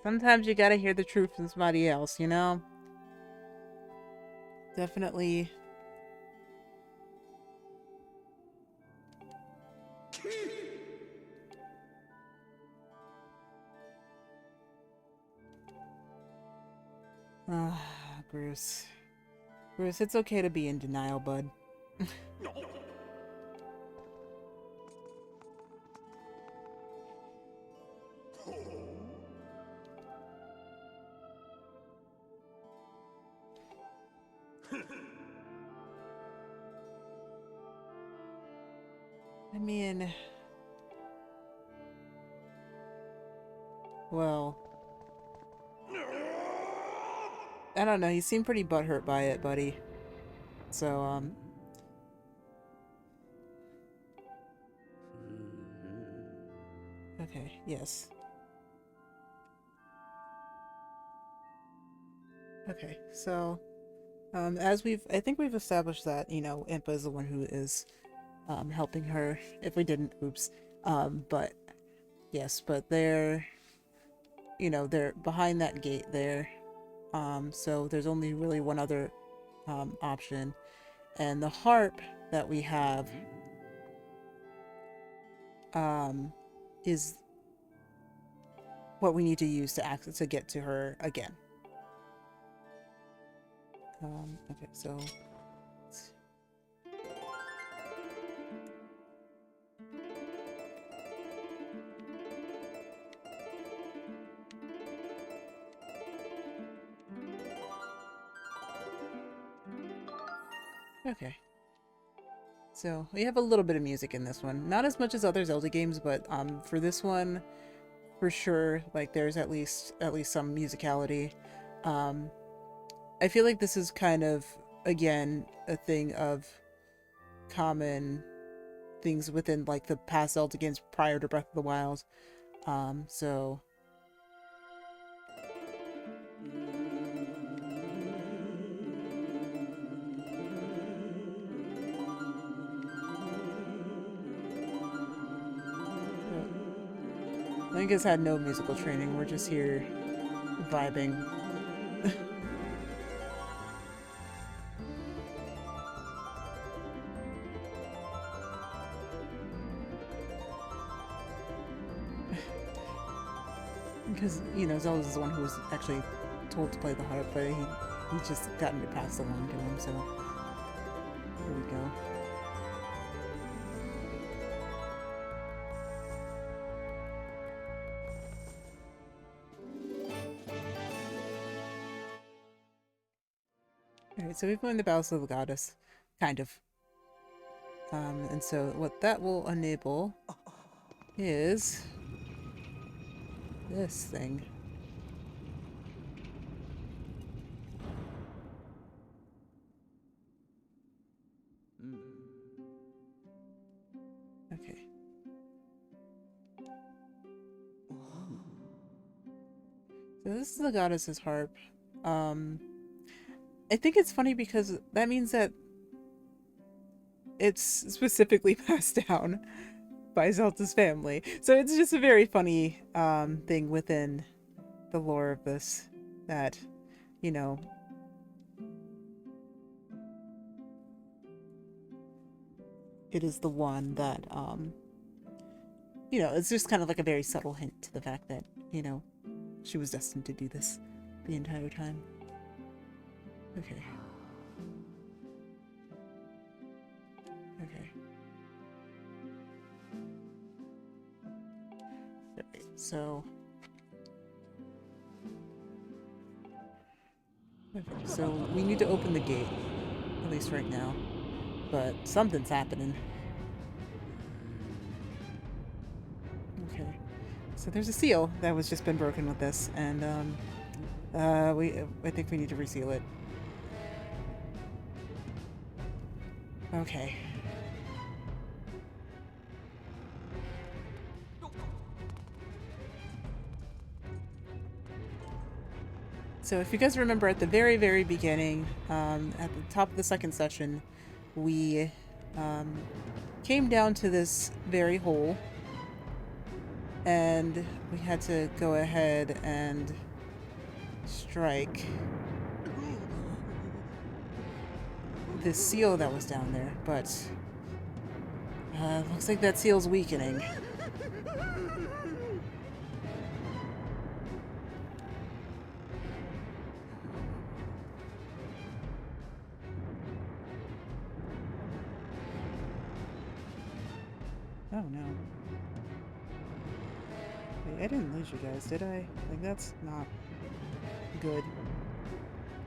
sometimes you gotta hear the truth from somebody else, you know? Definitely. Ah, Bruce. Bruce, it's okay to be in denial, bud. I mean... Well... I don't know, you seem pretty butthurt by it, buddy. So, Okay, yes. Okay, so... I think we've established that, you know, Impa is the one who is, helping her. If we didn't, oops. But... Yes, but they're... You know, they're behind that gate there. So there's only really one other option, and the harp that we have is what we need to use to get to her again. Okay, so okay. So we have a little bit of music in this one. Not as much as other Zelda games, but for this one, for sure, like there's at least some musicality. I feel like this is kind of, again, a thing of common things within like the past Zelda games prior to Breath of the Wild. So Lingus had no musical training. We're just here vibing. Because, you know, Zelda's the one who was actually told to play the harp, but he just gotten it passed along to him, so here we go. Alright, so we've learned the Battles of the Goddess. Kind of. And so what that will enable is this thing. Okay. So this is the goddess's harp. I think it's funny because that means that it's specifically passed down by Zelda's family. So it's just a very funny thing within the lore of this that, you know, it is the one that, you know, it's just kind of like a very subtle hint to the fact that, you know, she was destined to do this the entire time. Okay. Okay. Alright, so... Okay, so we need to open the gate, at least right now. But something's happening. Okay. So there's a seal that was just been broken with this, and I think we need to reseal it. Okay. So if you guys remember at the very, very beginning, at the top of the second session, we came down to this very hole, and we had to go ahead and strike this seal that was down there, but looks like that seal's weakening. Oh no. Wait, I didn't lose you guys, did I? Like, that's not good.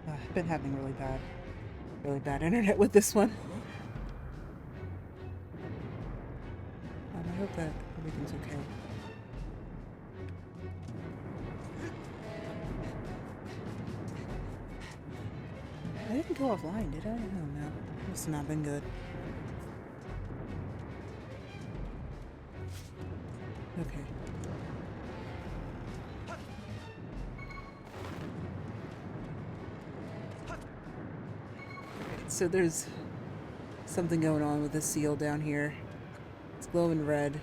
I've been having really bad internet with this one. I hope that everything's okay. I didn't go offline, did I? Oh no. Must have not been good. Okay. So there's something going on with this seal down here. It's glowing red.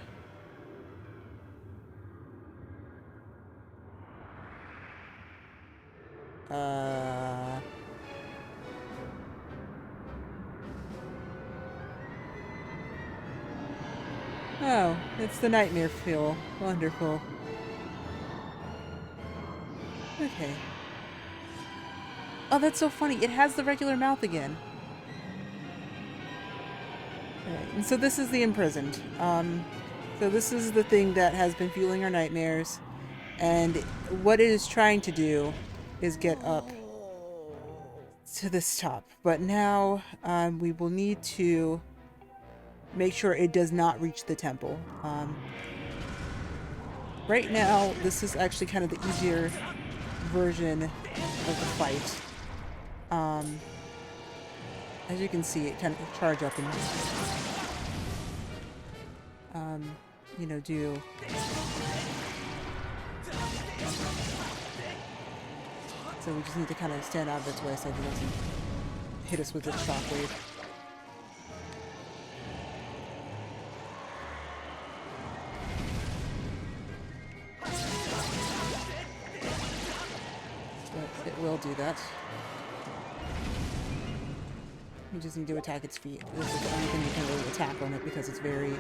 Oh, it's the nightmare fuel. Wonderful. Okay. Oh, that's so funny. It has the regular mouth again. Alright, and so this is the imprisoned. So this is the thing that has been fueling our nightmares. And what it is trying to do is get up to this top. But now we will need to make sure it does not reach the temple. Right now, this is actually kind of the easier version of the fight. As you can see, it kind of charge up and, you know, do... So we just need to kind of stand out of its way so it doesn't hit us with its shockwave. But it will do that. You just need to attack its feet. This is the only thing you can really attack on it because it's very,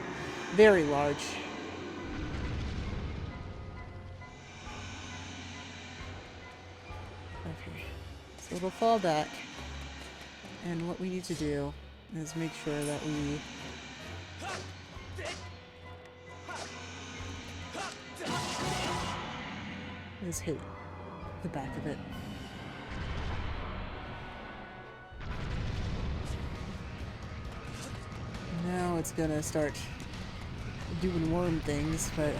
very large. Okay, so it'll fall back. And what we need to do is make sure that we hit the back of it. Now it's gonna start doing worm things, but...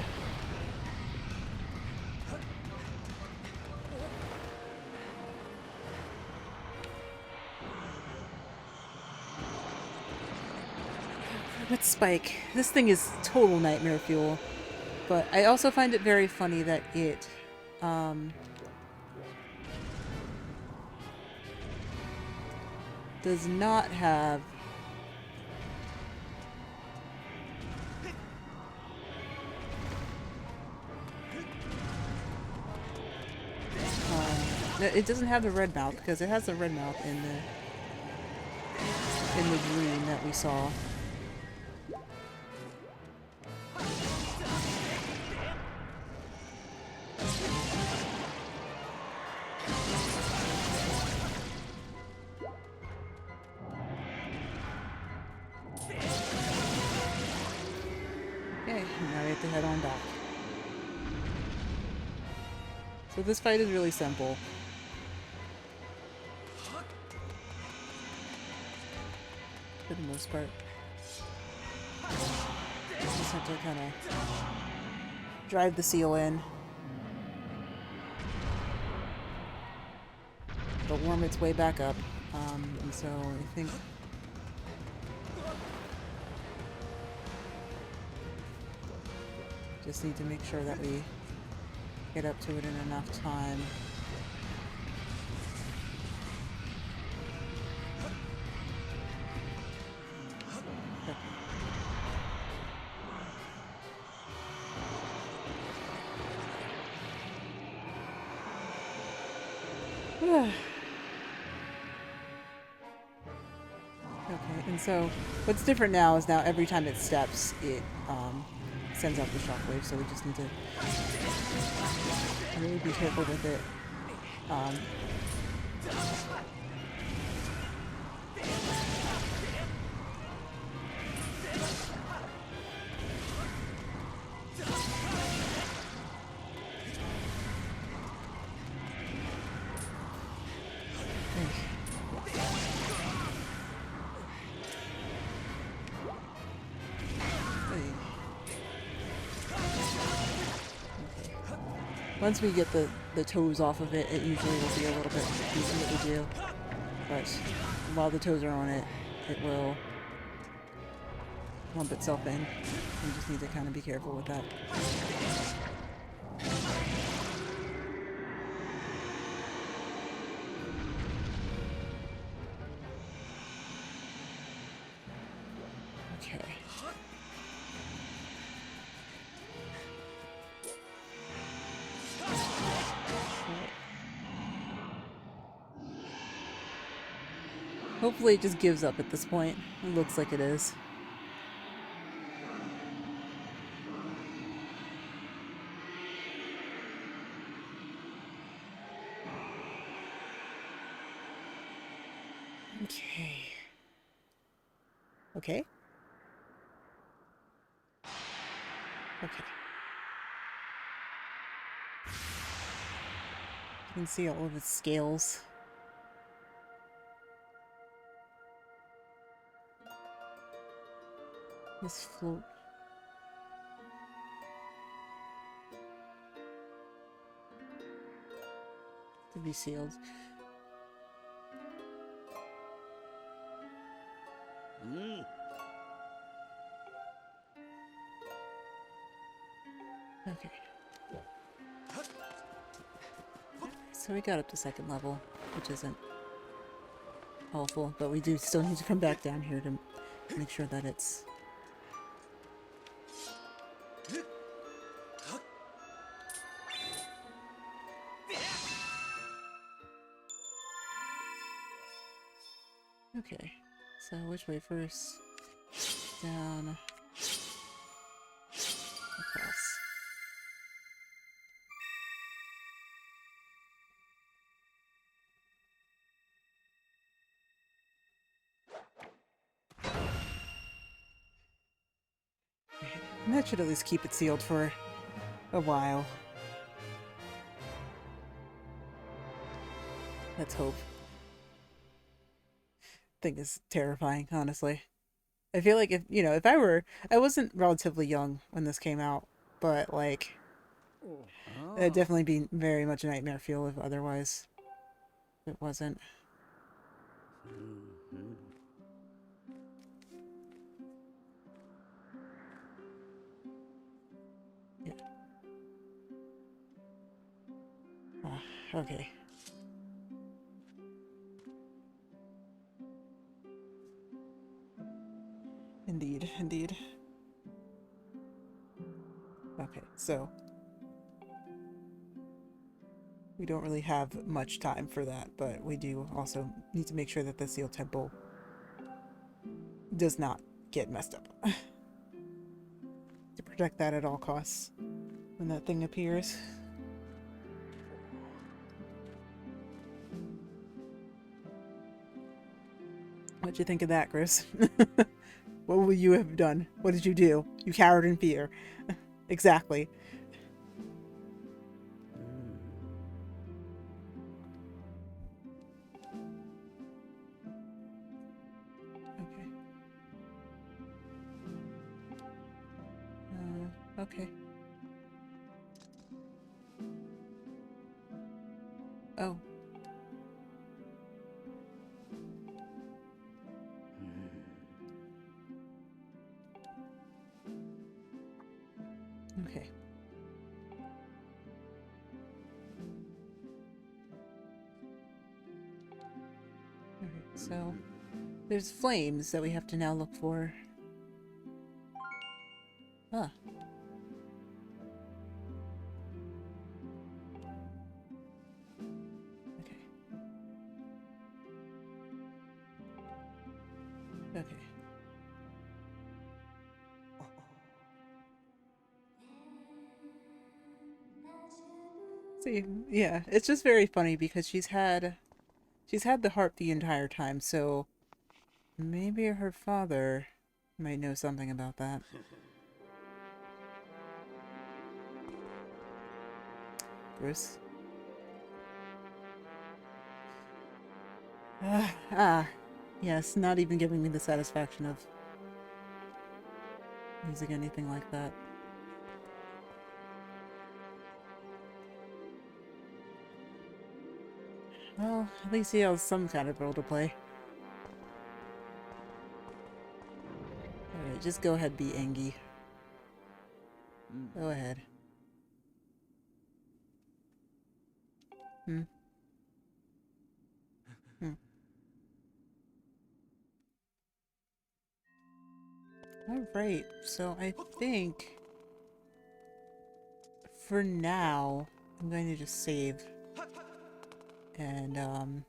With Spike, this thing is total nightmare fuel. But I also find it very funny that it, does not have it doesn't have the red mouth, because it has the red mouth in the dream that we saw. Okay, now we have to head on back. So this fight is really simple. For the most part. Just have to kind of drive the seal in. It'll warm its way back up. And so I think... just need to make sure that we get up to it in enough time. Okay, and so what's different now is now every time it steps, it sends out the shockwave, so we just need to really be careful with it. Once we get the toes off of it, it usually will be a little bit easier to do. But while the toes are on it, it will lump itself in. You just need to kind of be careful with that. Okay. Hopefully it just gives up at this point. It looks like it is. Okay. Okay. Okay. You can see all of its scales. This float. To be sealed. Okay. So we got up to second level, which isn't awful, but we do still need to come back down here to make sure that it's... Okay, so which way first? Down. Across. And that should at least keep it sealed for a while. Let's hope. Thing is terrifying, honestly. I feel like if I wasn't relatively young when this came out, but like it'd definitely be very much a nightmare fuel if otherwise it wasn't. Yeah. Okay. Indeed, indeed. Okay, so we don't really have much time for that, but we do also need to make sure that the Seal Temple does not get messed up. To protect that at all costs when that thing appears. What'd you think of that, Chris? What would you have done? What did you do? You cowered in fear. Exactly. Okay. Okay. Oh. Okay. Alright, so there's flames that we have to now look for. Ah. Okay. Okay. See, yeah, it's just very funny because she's had the harp the entire time, so maybe her father might know something about that. Bruce. Yes, not even giving me the satisfaction of using anything like that. Well, at least he has some kind of role to play. Alright, just go ahead, be Angie. Go ahead. Hmm. Hmm. Alright, so I think for now I'm going to just save and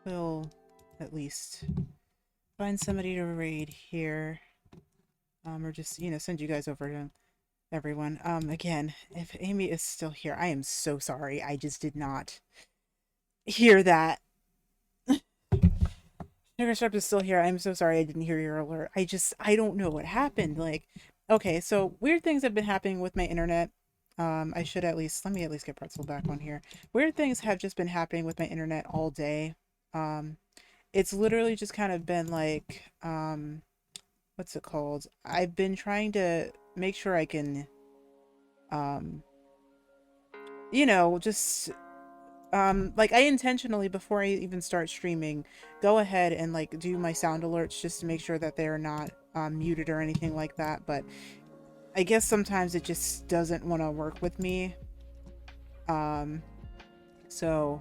we'll at least find somebody to raid here. Or just, send you guys over to everyone. Again, if Amy is still here, I am so sorry. I just did not hear that. Sugar Strap is still here. I'm so sorry I didn't hear your alert. I don't know what happened. Like, okay, so weird things have been happening with my internet. I should let me at least get Pretzel back on here. Weird things have just been happening with my internet all day. Um, it's literally just kind of been like, what's it called? I've been trying to make sure I can, um, just like I intentionally, before I even start streaming, go ahead and like do my sound alerts just to make sure that they're not muted or anything like that. But I guess sometimes it just doesn't want to work with me. So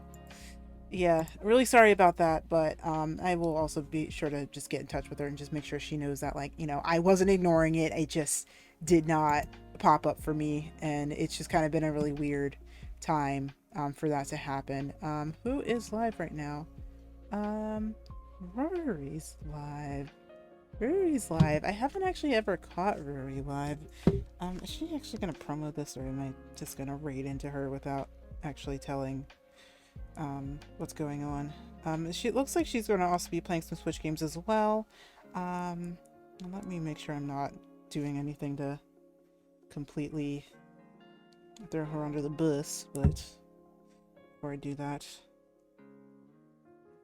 yeah, really sorry about that, but I will also be sure to just get in touch with her and just make sure she knows that, like, I wasn't ignoring it. It just did not pop up for me, and it's just kind of been a really weird time for that to happen. Who is live right now? Rory's live. Rory's live. I haven't actually ever caught Rory live. Is she actually gonna promo this, or am I just gonna raid into her without actually telling what's going on? She looks like she's gonna also be playing some Switch games as well. Let me make sure I'm not doing anything to completely throw her under the bus, but before I do that,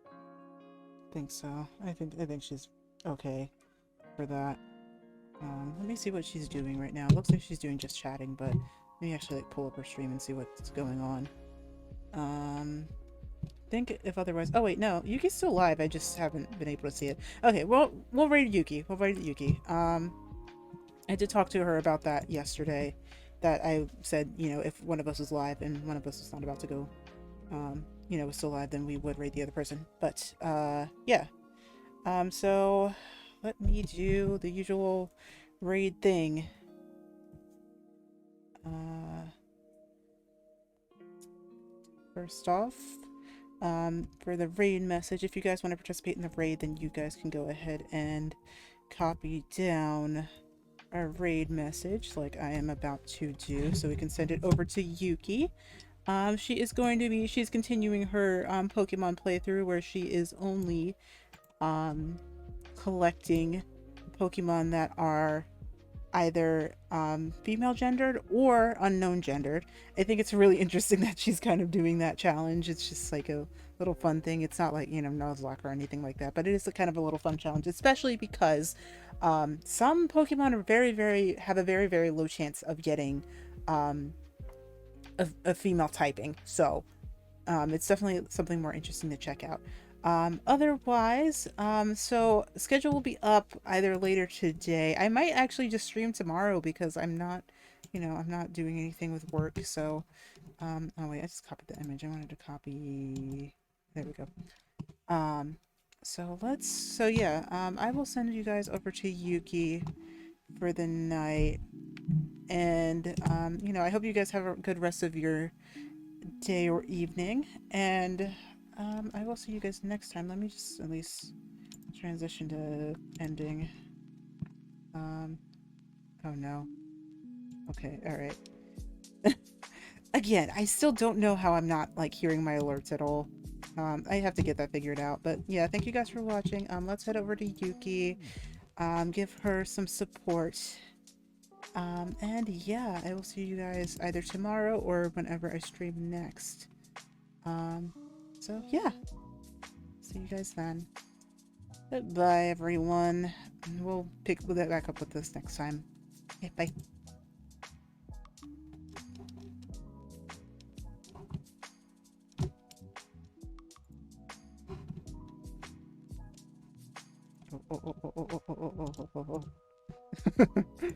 I think so. I think she's okay for that. Let me see what she's doing right now. It looks like she's doing just chatting, but let me actually like pull up her stream and see what's going on. Think if otherwise. Oh wait, no, Yuki's still live. I just haven't been able to see it. Okay, well, we'll raid Yuki. We'll raid Yuki. I did talk to her about that yesterday. That I said, you know, if one of us is live and one of us is not about to go, you know, was still live, then we would raid the other person. But yeah. So let me do the usual raid thing. First off, for the raid message, if you guys want to participate in the raid, then you guys can go ahead and copy down a raid message like I am about to do, so we can send it over to Yuki. She's continuing her Pokemon playthrough where she is only collecting Pokemon that are either female gendered or unknown gendered. I think it's really interesting that she's kind of doing that challenge. It's just like a little fun thing. It's not like, you know, Nuzlocke or anything like that, but it is a kind of a little fun challenge, especially because some Pokemon are have a very, very low chance of getting a female typing. So it's definitely something more interesting to check out. Otherwise, so schedule will be up either later today. I might actually just stream tomorrow because I'm not, you know, I'm not doing anything with work. So, oh wait, I just copied the image. I wanted to copy, there we go. So yeah, I will send you guys over to Yuki for the night. And, you know, I hope you guys have a good rest of your day or evening. And, I will see you guys next time. Let me just at least transition to ending. Oh no. Okay, alright. Again, I still don't know how I'm not, like, hearing my alerts at all. I have to get that figured out. But yeah, thank you guys for watching. Let's head over to Yuki. Give her some support. And yeah, I will see you guys either tomorrow or whenever I stream next. So yeah. See you guys then. Goodbye, everyone. We'll pick that back up with this next time. Okay, bye. Oh.